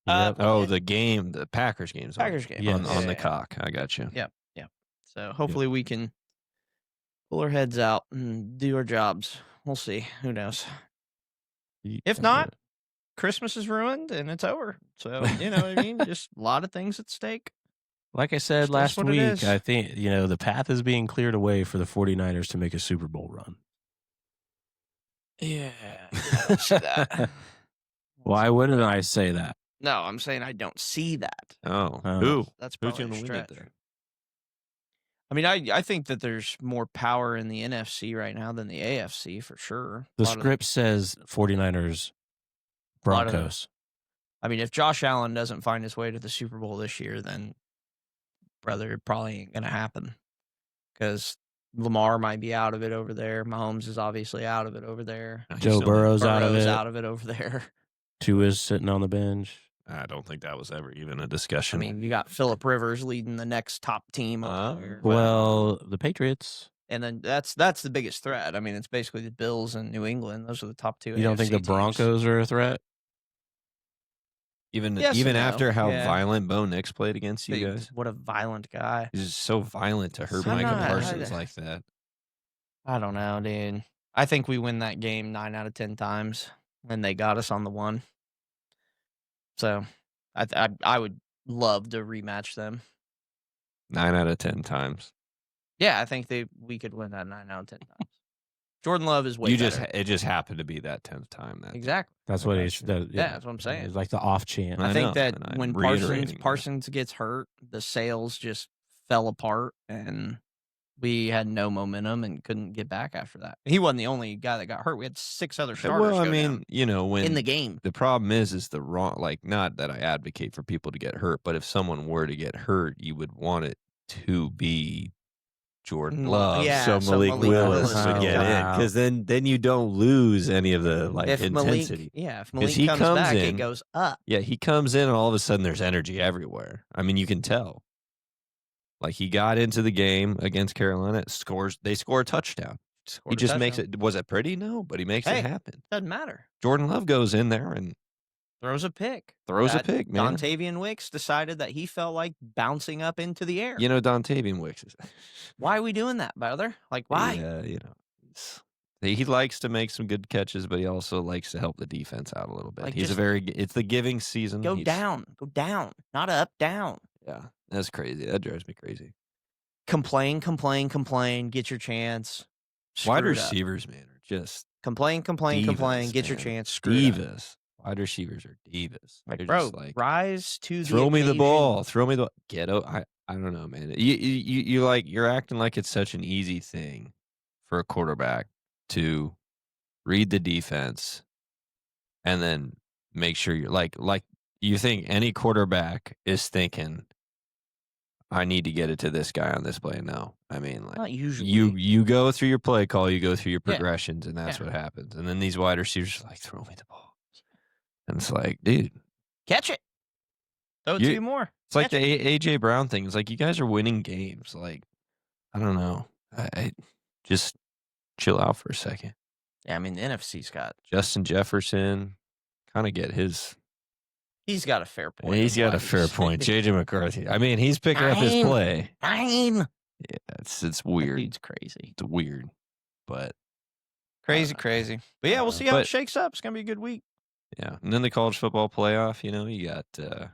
Yep. Oh, the game, the Packers game's Packers game. on Yes. the Yeah. cock. I got you. Yep. So hopefully we can pull our heads out and do our jobs. We'll see. Who knows? If not, Christmas is ruined and it's over. So, you know what I mean? Just a lot of things at stake. like I said Just last what it week, is. I think, the path is being cleared away for the 49ers to make a Super Bowl run. Yeah. I don't see that. Why wouldn't I say that? No, I'm saying I don't see that. Oh, Oh. who? That's Who's probably going a to win it stretch. there? I mean, I think that there's more power in the NFC right now than the AFC for sure. The A lot of script says 49ers lot of the- Broncos. I mean, if Josh Allen doesn't find his way to the Super Bowl this year, then, brother, it probably ain't going to happen. Because Lamar might be out of it over there. Mahomes is obviously out of it over there. No, he's Joe still- Burrow's out of Burrow's it. out of it over there. Tua's sitting on the bench. I don't think that was ever even a I discussion. mean, you got Phillip Rivers leading the next top team over there. Well, the Patriots. And then that's the biggest threat. I mean, it's basically the Bills and New England. Those are the top two. You don't think AFC the teams. Broncos are a threat? even Yes and no. after how Yeah. violent Bo Nix played against you Dude, guys, what a violent guy. he's just so violent to hurt I'm Micah not- Parsons like that. I don't know, dude. I think we win that game 9 out of 10 times, and they got us on the one. So, I would love to rematch them. 9 out of 10 times. Yeah, I think we could win that 9 out of 10 times. Jordan Love is way better. It just happened to be that 10th time. That Exactly. That's what I he's. gotcha. Yeah, that's what I'm saying. It's like the off chance. I I think know, that and I'm when reiterating that. Parsons gets hurt, the sales just fell apart, and we had no momentum and couldn't get back after that. He wasn't the only guy that got hurt. We had 6 other starters. Well, I go mean, down when in the game. the problem is the wrong. Like, not that I advocate for people to get hurt, but if someone were to get hurt, you would want it to be Jordan Love, yeah, so so Malik Malik Willis Willis would would get come in, out. because then you don't lose any of the If intensity. Malik he comes comes back, in- it goes up. Yeah, he comes in and all of a sudden there's energy everywhere. I mean, you can tell. Like, he got into the game against Carolina, they score a touchdown. Scored He a just makes touchdown. it. Was it pretty? No, but he makes Hey. it happen. Doesn't matter. Jordan Love goes in there and Throws a pick. throws a pick, man. Dontavian Wicks decided that he felt like bouncing up into the air. Dontavian Wicks is. Why are we doing that, brother? Like, why? Yeah, He likes to make some good catches, but he also likes to help the defense out a little bit. Like, He's just it's the giving season. go down, not up, down. Yeah, that's crazy. That drives me crazy. Complain, get your chance. Wide Screw it up. receivers, man, are just Complain, divas, get your man. chance. Screw it up. Divas. Wide receivers are divas. Like, They're bro, just like, rise to the throw me the occasion. ball. Throw me the get out. I don't know, man. You're acting like it's such an easy thing for a quarterback to read the defense and then make sure you're like you think any quarterback is thinking, I need to get it to this guy on this play. No, I mean, like, Not usually. you go through your play call, you go through your Yeah. progressions, and that's Yeah. what happens. And then these wide receivers are like, throw me the ball, and it's like, dude, Catch it. Throw it to you more. it's like Catch the it. AJ Brown thing. It's like you guys are winning games. Like, I don't know. I just chill out for a second. Yeah, I mean, the NFC's got. Justin Jefferson, kind of get his. He's got a fair point. He's got a fair point. JJ McCarthy. I mean, he's picking up his play. Nine. Yeah, it's weird. Dude's crazy. It's weird, but Crazy. But yeah, we'll see how it shakes up. It's gonna be a good week. yeah. And then the college football playoff. You got the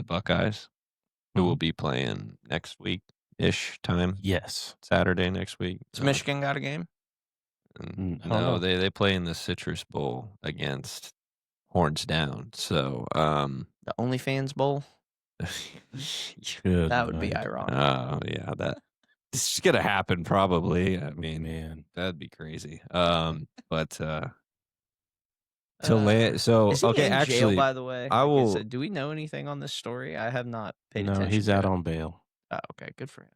Buckeyes, who will be playing next week ish time. Yes. Saturday next week. Does Michigan got a game? No, they play in the Citrus Bowl against Horns Down. So The OnlyFans Bowl. Good That would be night. ironic. Oh yeah, this is gonna happen probably. I mean, Man. that'd be crazy. But so Is he okay, in actually, jail, by the way? I will. Do we know anything on this story? I have not paid No, attention. he's to out it. on bail. Oh, okay, good for him.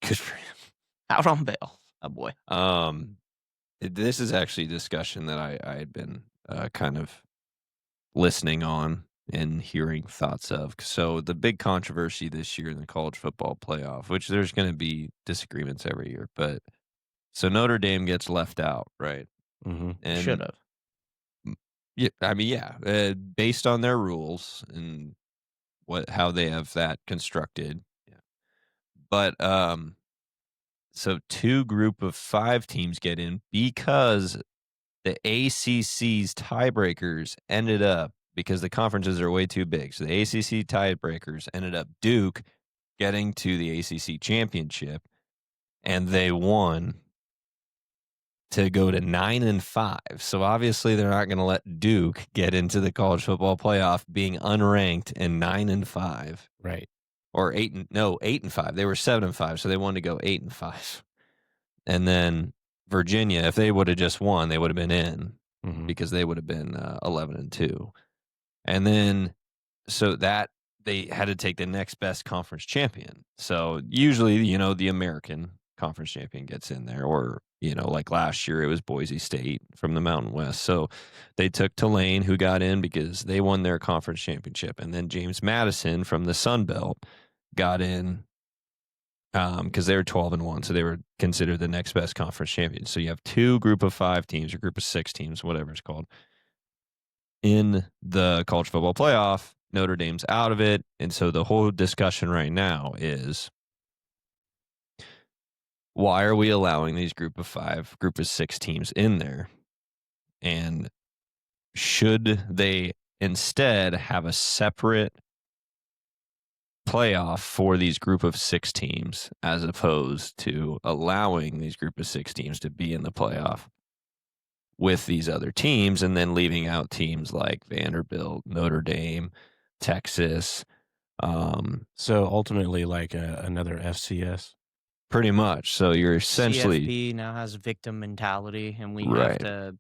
Good for him. Out on bail. Oh boy. This is actually a discussion that I had been kind of listening on and hearing thoughts of. So the big controversy this year in the college football playoff, which there's going to be disagreements every year, but so Notre Dame gets left out, right? Mm-hmm. And Should have. yeah, I mean, yeah, based on their rules and how they have that constructed. Yeah, but so 2 group of 5 teams get in because the ACC's tiebreakers ended up, because the conferences are way too big. So the ACC tiebreakers ended up Duke getting to the ACC championship, and they won to go to 9-5. So obviously they're not going to let Duke get into the college football playoff being unranked and 9-5. Right. Or 8-5. They were 7-5, so they wanted to go 8-5. And then Virginia, if they would have just won, they would have been in because they would have been 11-2. And then so that they had to take the next best conference champion. So usually, the American conference champion gets in there, or like last year it was Boise State from the Mountain West. So they took Tulane, who got in because they won their conference championship, and then James Madison from the Sun Belt got in because they were 12-1, so they were considered the next best conference champion. So you have 2 group of 5 teams or group of 6 teams, whatever it's called, in the college football playoff. Notre Dame's out of it, and so the whole discussion right now is, why are we allowing these group of 5, group of 6 teams in there? And should they instead have a separate playoff for these group of 6 teams, as opposed to allowing these group of 6 teams to be in the playoff with these other teams, and then leaving out teams like Vanderbilt, Notre Dame, Texas? So ultimately, like another FCS. Pretty much. So you're essentially CFP now has victim mentality, and we have Right. to.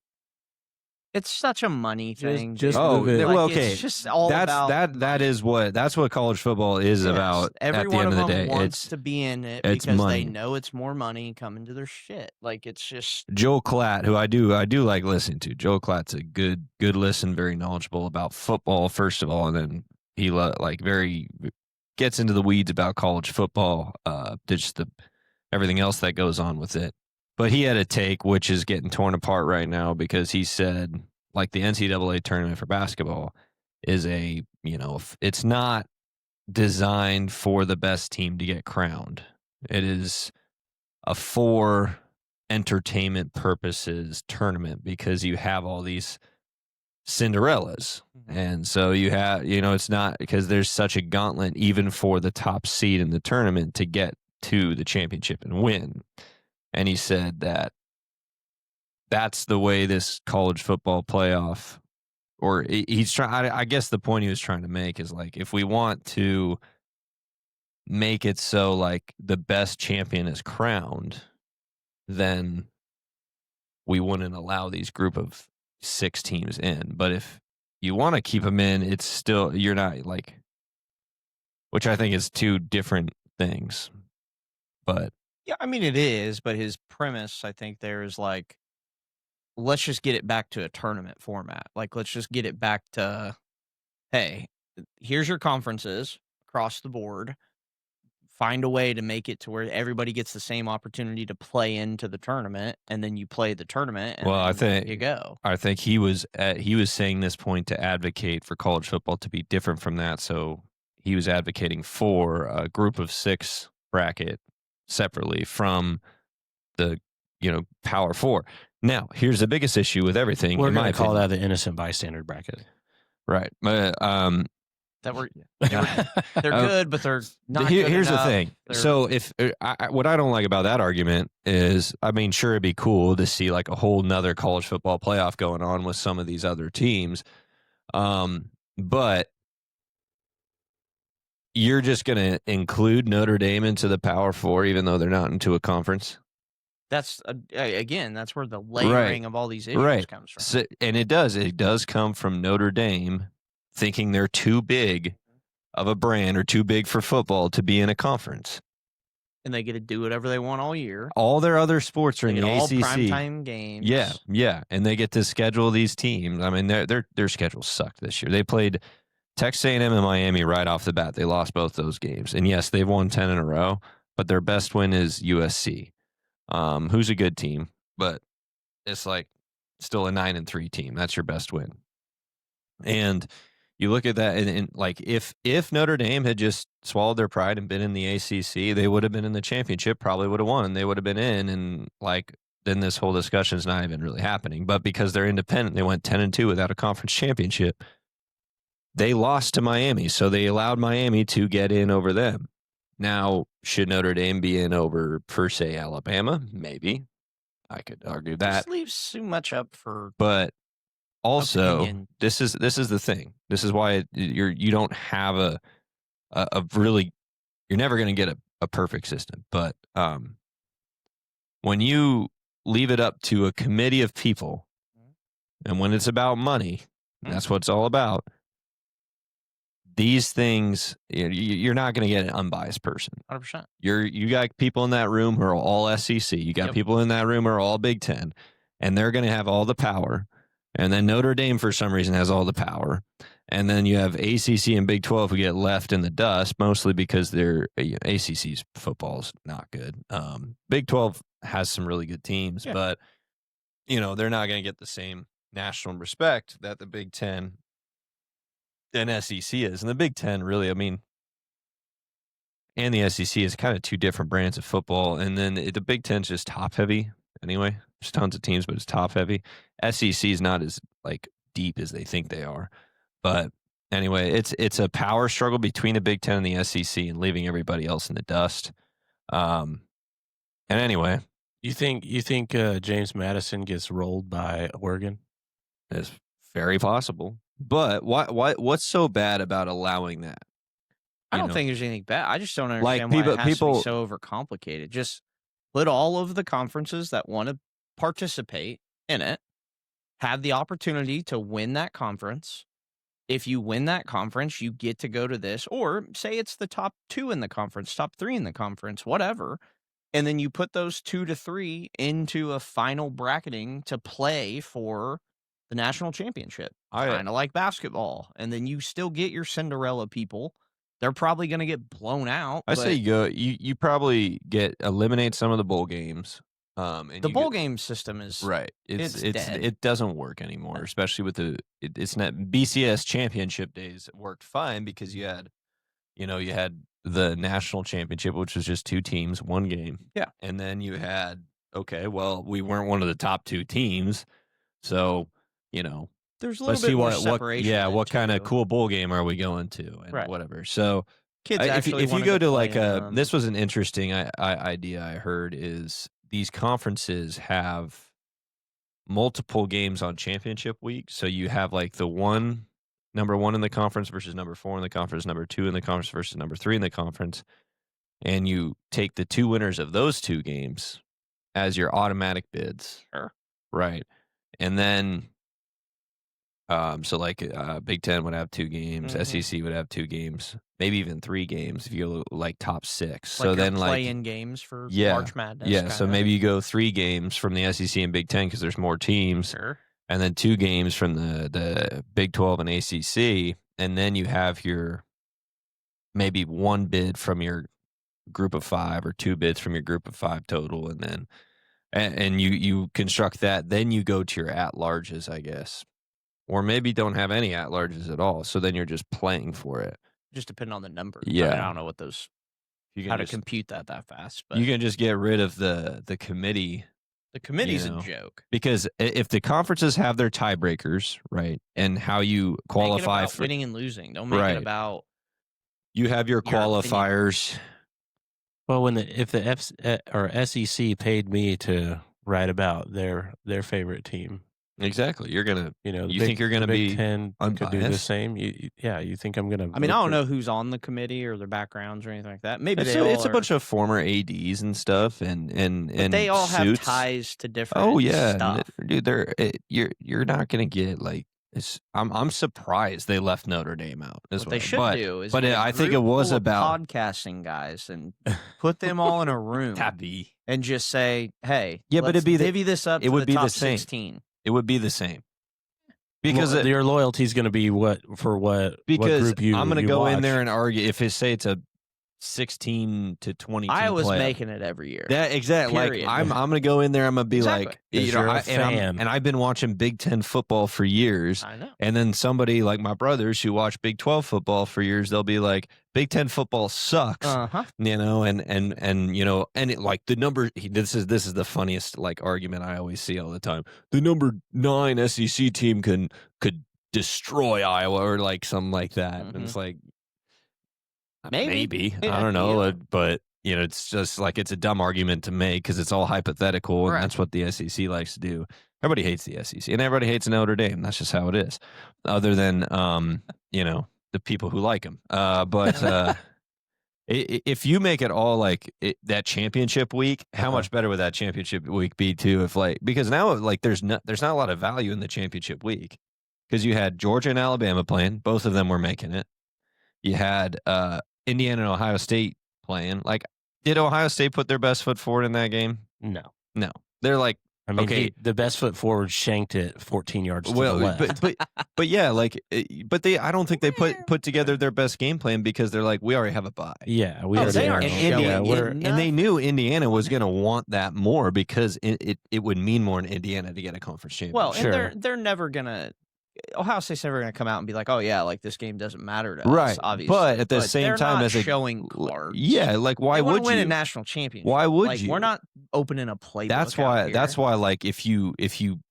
It's such a money thing. just Oh, move it. well, Like, okay. It's just all that's about that's what college football is Yes. about. Every at the one end of the them day, wants to be in it it's because money. they know it's more money coming to their shit. Like, it's just Joel Klatt, who I do like listening to. Joel Klatt's a good listen, very knowledgeable about football, first of all, and then he very gets into the weeds about college football, just everything else that goes on with it. But he had a take which is getting torn apart right now, because he said, like, the NCAA tournament for basketball is it's not designed for the best team to get crowned. It is for entertainment purposes tournament because you have all these Cinderellas. And so you have, it's not because there's such a gauntlet even for the top seed in the tournament to get to the championship and win. And he said that that's the way this college football playoff, or he's trying, I guess the point he was trying to make is like, if we want to make it so like the best champion is crowned, then we wouldn't allow these group of 6 teams in. But if you want to keep them in, it's still, you're not like, which I think is 2 different things. But Yeah, I mean, it is, but his premise, I think, there is like, let's just get it back to a tournament format. Like, let's just get it back to, hey, here's your conferences across the board. Find a way to make it to where everybody gets the same opportunity to play into the tournament, and then you play the tournament, and well, I then think you go. I think he was saying this point to advocate for college football to be different from that. So he was advocating for a group of 6 bracket separately from the Power 4. Now, here's the biggest issue with everything. We're in going my to call opinion. that the innocent bystander bracket. Right. That they're good, but they're not good Here's the enough. thing. So if what I don't like about that argument is, I mean, sure, it'd be cool to see like a whole nother college football playoff going on with some of these other teams. But you're just going to include Notre Dame into the Power 4, even though they're not into a conference. That's again, that's where the layering of all these issues comes from. So, and it does come from Notre Dame thinking they're too big of a brand or too big for football to be in a conference. And they get to do whatever they want all year. All their other sports are in the all ACC. primetime games. Yeah, and they get to schedule these teams. I mean, their schedules sucked this year. They played Texas A&M and Miami right off the bat. They lost both those games, and yes, they've won 10 in a row. But their best win is USC, who's a good team, but it's like still a 9-3 team. That's your best win. And you look at that, and like if Notre Dame had just swallowed their pride and been in the ACC, they would have been in the championship, probably would have won. They would have been in, and like then this whole discussion is not even really happening. But because they're independent, they went 10-2 without a conference championship. They lost to Miami, so they allowed Miami to get in over them. Now, should Notre Dame be in over, per se, Alabama? Maybe. I could argue that. This leaves too much up for. But also, opinion. this is the thing. This is why you don't have a really, you're never going to get a perfect system. But when you leave it up to a committee of people, and when it's about money, that's what it's all about. These things, you're not going to get an unbiased person. 100%. You got people in that room who are all SEC. You got people in that room who are all Big Ten, and they're going to have all the power. And then Notre Dame, for some reason, has all the power. And then you have ACC and Big 12 who get left in the dust, mostly because their ACC's football's not good. Big 12 has some really good teams, but they're not going to get the same national respect that the Big 10 and SEC is. And the Big 10 really, I mean, and the SEC is kind of 2 different brands of football. And then the Big 10 is just top heavy anyway. There's tons of teams, but it's top heavy. SEC is not as like deep as they think they are. But anyway, it's a power struggle between the Big 10 and the SEC, and leaving everybody else in the dust. And anyway, you think James Madison gets rolled by Oregon? It's very possible. But what's so bad about allowing that? I don't think there's anything bad. I just don't understand why it has to be so overcomplicated. Just let all of the conferences that want to participate in it have the opportunity to win that conference. If you win that conference, you get to go to this, or say it's the top 2 in the conference, top 3 in the conference, whatever. And then you put those 2 to 3 into a final bracketing to play for the national championship, kind of like basketball. And then you still get your Cinderella people. They're probably going to get blown out. I say you probably eliminate some of the bowl games. And the bowl game system is right. It's dead. It doesn't work anymore, especially with it's not BCS championship days. It worked fine because you had the national championship, which was just 2 teams, 1 game. Yeah. And then you had okay, well, we weren't one of the top 2 teams, so, you know, There's a little let's bit see more what separation. yeah, then, what kind of too. cool bowl game are we going to and Right. whatever. So, Kids actually if you wanted go to play like in them. this was an interesting idea I heard is these conferences have multiple games on championship week. So you have like the number 1 in the conference versus number 4 in the conference, number 2 in the conference versus number 3 in the conference, and you take the 2 winners of those 2 games as your automatic bids. Sure. Right. And then so like Big Ten would have 2 games, SEC would have 2 games, maybe even 3 games if you go like top 6. Like so then play-in games for yeah, March Madness. yeah. Kinda. So maybe you go 3 games from the SEC and Big Ten because there's more teams, Sure. and then 2 games from the Big 12 and ACC, and then you have your maybe 1 bid from your group of 5 or 2 bids from your group of 5 total, and then and you construct that. Then you go to your at-larges, I guess. Or maybe don't have any at-larges at all. So then you're just playing for it. Just depending on the number. Yeah. I don't know what those how to compute that fast. But you can just get rid of the committee. the committee's you know, a joke. Because if the conferences have their tiebreakers, right, and how you qualify Make it about for winning and losing. Don't make Right. it about you have your opinion. qualifiers. Well, if the or SEC paid me to write about their favorite team, Exactly. You're gonna you think you're gonna Big be Ten could do the unbiased? same. Yeah, you think I'm gonna? I mean, I look don't for- know who's on the committee or their backgrounds or anything like that. Maybe It's a bunch of former ADs and stuff, and they all have suits. ties to different Oh yeah, stuff. dude. You're not gonna get like. I'm surprised they left Notre Dame out. What they should do is but get a I think it group was full of about podcasting guys and put them all in a room Tabby. and just say, "Hey, Yeah, but let's it'd be divvy this up. it to would the be the top same. 16." It would be the same because your loyalty is going to be what group you. I'm gonna you go watch. in there and argue if it say it's a 16 to 20 I was playoff. making it every year. That exactly. Like Period. I'm gonna go in there. I'm gonna be Exactly. like, 'Cause you're a fan. and I've been watching Big Ten football for years. I know. And then somebody like my brothers who watch Big 12 football for years, they'll be like, Big Ten football sucks, Uh-huh. and it, like the number. This is the funniest like argument I always see all the time. The number 9 SEC team could destroy Iowa or like something like that, and it's like. Maybe. Yeah, I don't know, yeah. but it's just like it's a dumb argument to make because it's all hypothetical, and Right. that's what the SEC likes to do. Everybody hates the SEC, and everybody hates Notre Dame. That's just how it is. Other than the people who like them. But if you make it all like that championship week, how much better would that championship week be too? If like because now like there's not a lot of value in the championship week because you had Georgia and Alabama playing, both of them were making it. You had Indiana and Ohio State playing. Like, did Ohio State put their best foot forward in that game? No. They're like, I mean, okay, the best foot forward shanked it 14 yards to the left. but yeah, like, but I don't think they put together their best game plan because they're like, we already have a bye. Yeah, we Oh, already they are. aren't Yeah, showing and they knew Indiana was going to want that more because it would mean more in Indiana to get a conference championship. Well, Sure. and they're never gonna. Ohio State's never gonna come out and be like, "Oh yeah, like this game doesn't matter to right, us." Obviously, but at the same they're time, not as a showing cards. yeah, like why They wanna would win you a national championship? Why would like, you? We're not opening a playbook. That's out why here. like if you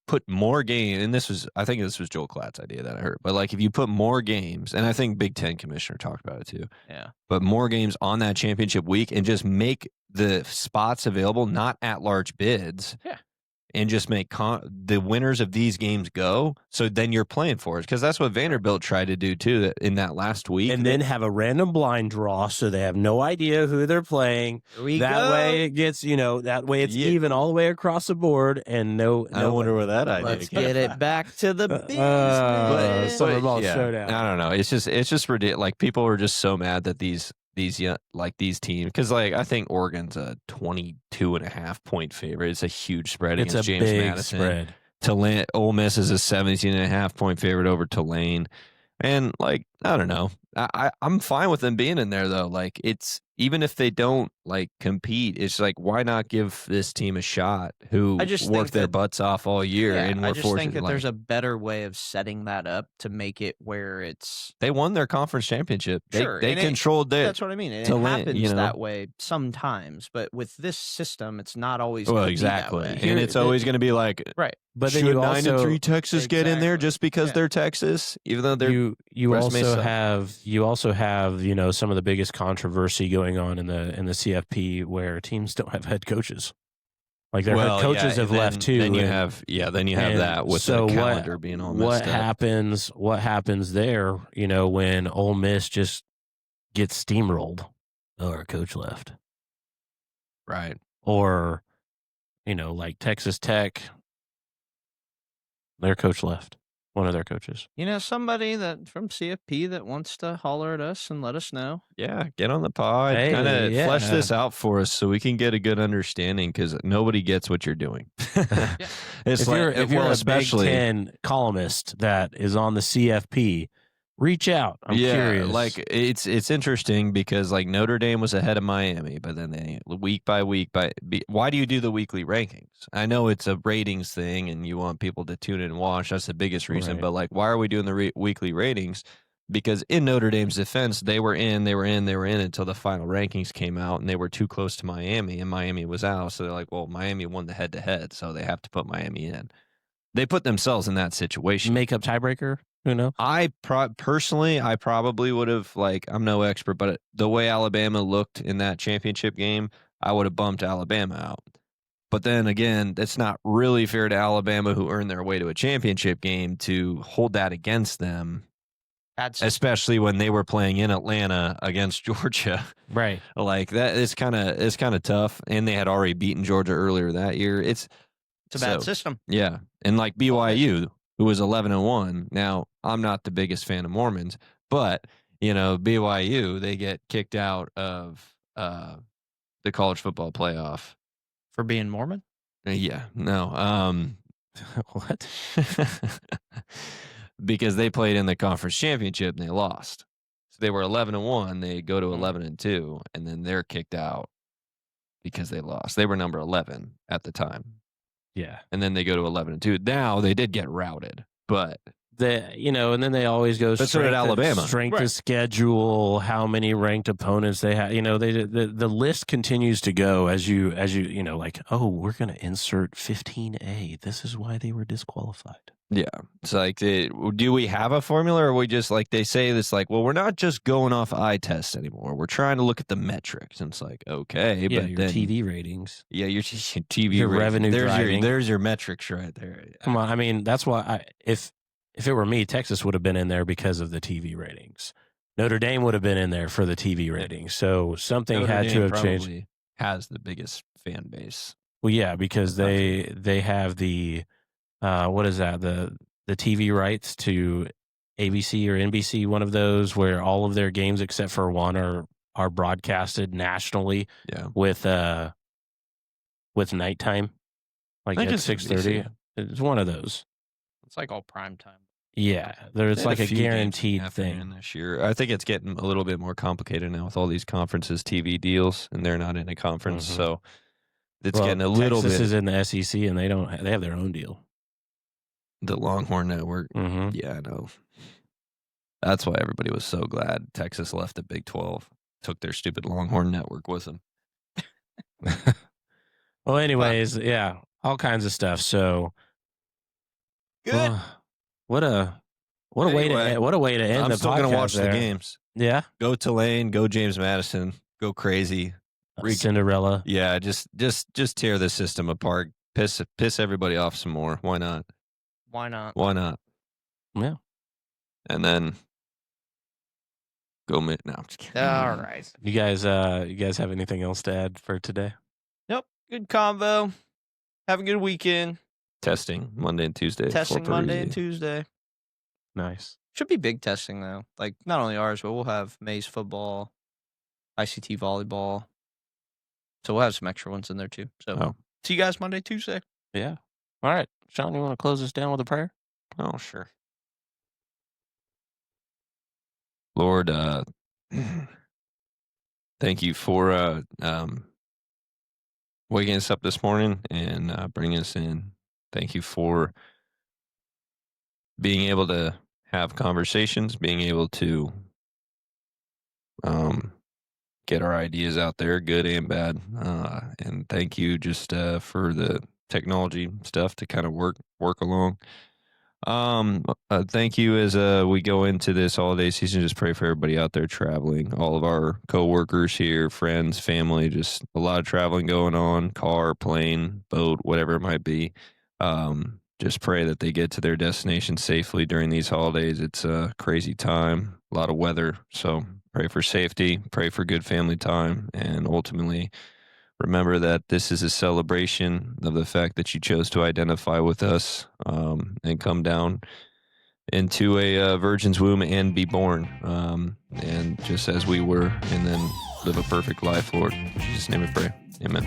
put more game, and I think this was Joel Klatt's idea that I heard, but like if you put more games, and I think Big Ten commissioner talked about it too. Yeah. But more games on that championship week and just make the spots available, not at large bids. Yeah. And just make the winners of these games go. So then you're playing for it. Because that's what Vanderbilt tried to do too in that last week. And then have a random blind draw so they have no idea who they're playing. That way it gets, that way it's even all the way across the board and no. I wonder where that idea Let's came get it back to the business. Summer Ball Showdown. I don't know. It's just ridiculous. Like people are just so mad that these teams, because like I think Oregon's a 22.5 point favorite. It's a huge spread It's a against James big Madison. spread. Ole Miss is a 17.5 point favorite over Tulane, and like I don't know. I'm fine with them being in there though. Like it's even if they don't like compete, it's like why not give this team a shot who I just worked think their that butts off all year yeah, and I were just think fortunate that there's like a better way of setting that up to make it where it's they won their conference championship. sure, They and controlled it that's what I mean, and to it win, you happens know. that way sometimes, but with this system, it's not always Well, gonna be that exactly. way. And Here, it's always going to be like, Right. but then should you 9-3 also Texas get in there Exactly. just because Yeah. they're Texas, even though their you resume also suck? have some of the biggest controversy going on in the CFP where teams don't have head coaches. Like their head coaches have and left too. Then you and, have and that with so the calendar being all what messed up. happens? What happens there? When Ole Miss just gets steamrolled, or a coach left, Right. or like Texas Tech, their coach left, one of their coaches. Somebody that from CFP that wants to holler at us and let us know. Yeah, get on the pod, Hey, kind of flesh yeah. this out for us so we can get a good understanding because nobody gets what you're doing. It's If like, you're a Big especially Ten columnist that is on the CFP, reach out. I'm curious. like it's interesting because like Notre Dame was ahead of Miami, but then they week by week why do you do the weekly rankings? I know it's a ratings thing and you want people to tune in and watch. That's the biggest reason. Right. But like, why are we doing the weekly ratings? Because in Notre Dame's defense, they were in until the final rankings came out, and they were too close to Miami, and Miami was out. So they're like, well, Miami won the head to head, so they have to put Miami in. They put themselves in that situation. Make up tiebreaker. Who knows? Personally, I probably would have, like, I'm no expert, but the way Alabama looked in that championship game, I would have bumped Alabama out. But then again, that's not really fair to Alabama, who earned their way to a championship game, to hold that against them, especially when they were playing in Atlanta against Georgia. Right. Like that is kind of tough. And they had already beaten Georgia earlier that year. It's a bad system. Yeah. And like BYU, who was 11-1. Now, I'm not the biggest fan of Mormons, but BYU, they get kicked out of the college football playoff For being Mormon? Yeah, no. What? Because they played in the conference championship and they lost. So they were 11-1. They go to 11-2, and then they're kicked out because they lost. They were number 11 at the time. Yeah. And then they go to 11-2. Now they did get routed, but and then they always go But so did Alabama. Strength of schedule, how many ranked opponents they have. The list continues to go as you like, oh, we're going to insert 15A. This is why they were disqualified. Yeah. It's like, do we have a formula, or are we just like, they say this like, well, we're not just going off eye tests anymore. We're trying to look at the metrics. And it's like, okay, Yeah, but your then TV ratings. Yeah, your TV Your ratings. revenue driving. There's your metrics right there. Come on, I mean, that's why if it were me, Texas would have been in there because of the TV ratings. Notre Dame would have been in there for the TV ratings. So something Notre had Dame to have probably changed. Has the biggest fan base. Well, yeah, because they have the what is that, the TV rights to ABC or NBC, one of those, where all of their games except for one are broadcasted nationally. Yeah. With nighttime, like at 6:30. It's one of those. It's like all prime time. Yeah, there's like a guaranteed thing this year. I think it's getting a little bit more complicated now with all these conferences TV deals, and they're not in a conference, so it's getting a little bit. Texas is in the SEC, and they have their own deal. The Longhorn Network. Mm-hmm. Yeah, I know. That's why everybody was so glad Texas left the Big 12. Took their stupid Longhorn Network with them. Well, anyways, yeah, all kinds of stuff. So good. What a way to end the podcast. I'm still gonna watch the games. Yeah, go Tulane, go James Madison, go crazy, Cinderella. Yeah, just tear the system apart. Piss everybody off some more. Why not? Why not? Why not? Yeah, and then go No, I'm just kidding. All right. You guys have anything else to add for today? Nope. Good convo. Have a good weekend. Testing Monday and Tuesday. Testing Monday and Tuesday. Nice. Should be big testing though. Like not only ours, but we'll have Maze football, ICT volleyball. So we'll have some extra ones in there too. So see you guys Monday, Tuesday. Yeah. All right. Sean, you want to close us down with a prayer? Oh, sure. Lord, thank you for waking us up this morning and bringing us in. Thank you for being able to have conversations, being able to um, get our ideas out there, good and bad. And thank you just for the technology stuff to kind of work along. Thank you as we go into this holiday season. Just pray for everybody out there traveling, all of our coworkers here, friends, family. Just a lot of traveling going on, car, plane, boat, whatever it might be. Just pray that they get to their destination safely during these holidays. It's a crazy time, a lot of weather, so pray for safety, pray for good family time, and ultimately remember that this is a celebration of the fact that you chose to identify with us and come down into a virgin's womb and be born, and just as we were, and then live a perfect life, Lord. In Jesus' name we pray. Amen.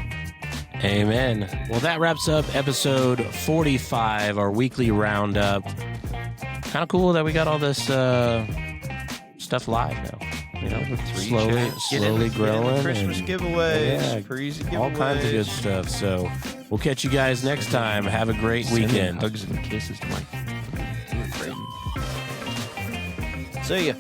Amen. Well, that wraps up episode 45, our weekly roundup. Kind of cool that we got all this stuff live now. You know, slowly growing. Christmas and, giveaways, crazy giveaways. all kinds of good stuff. So we'll catch you guys next time. Have a great weekend. Hugs and kisses to my See ya.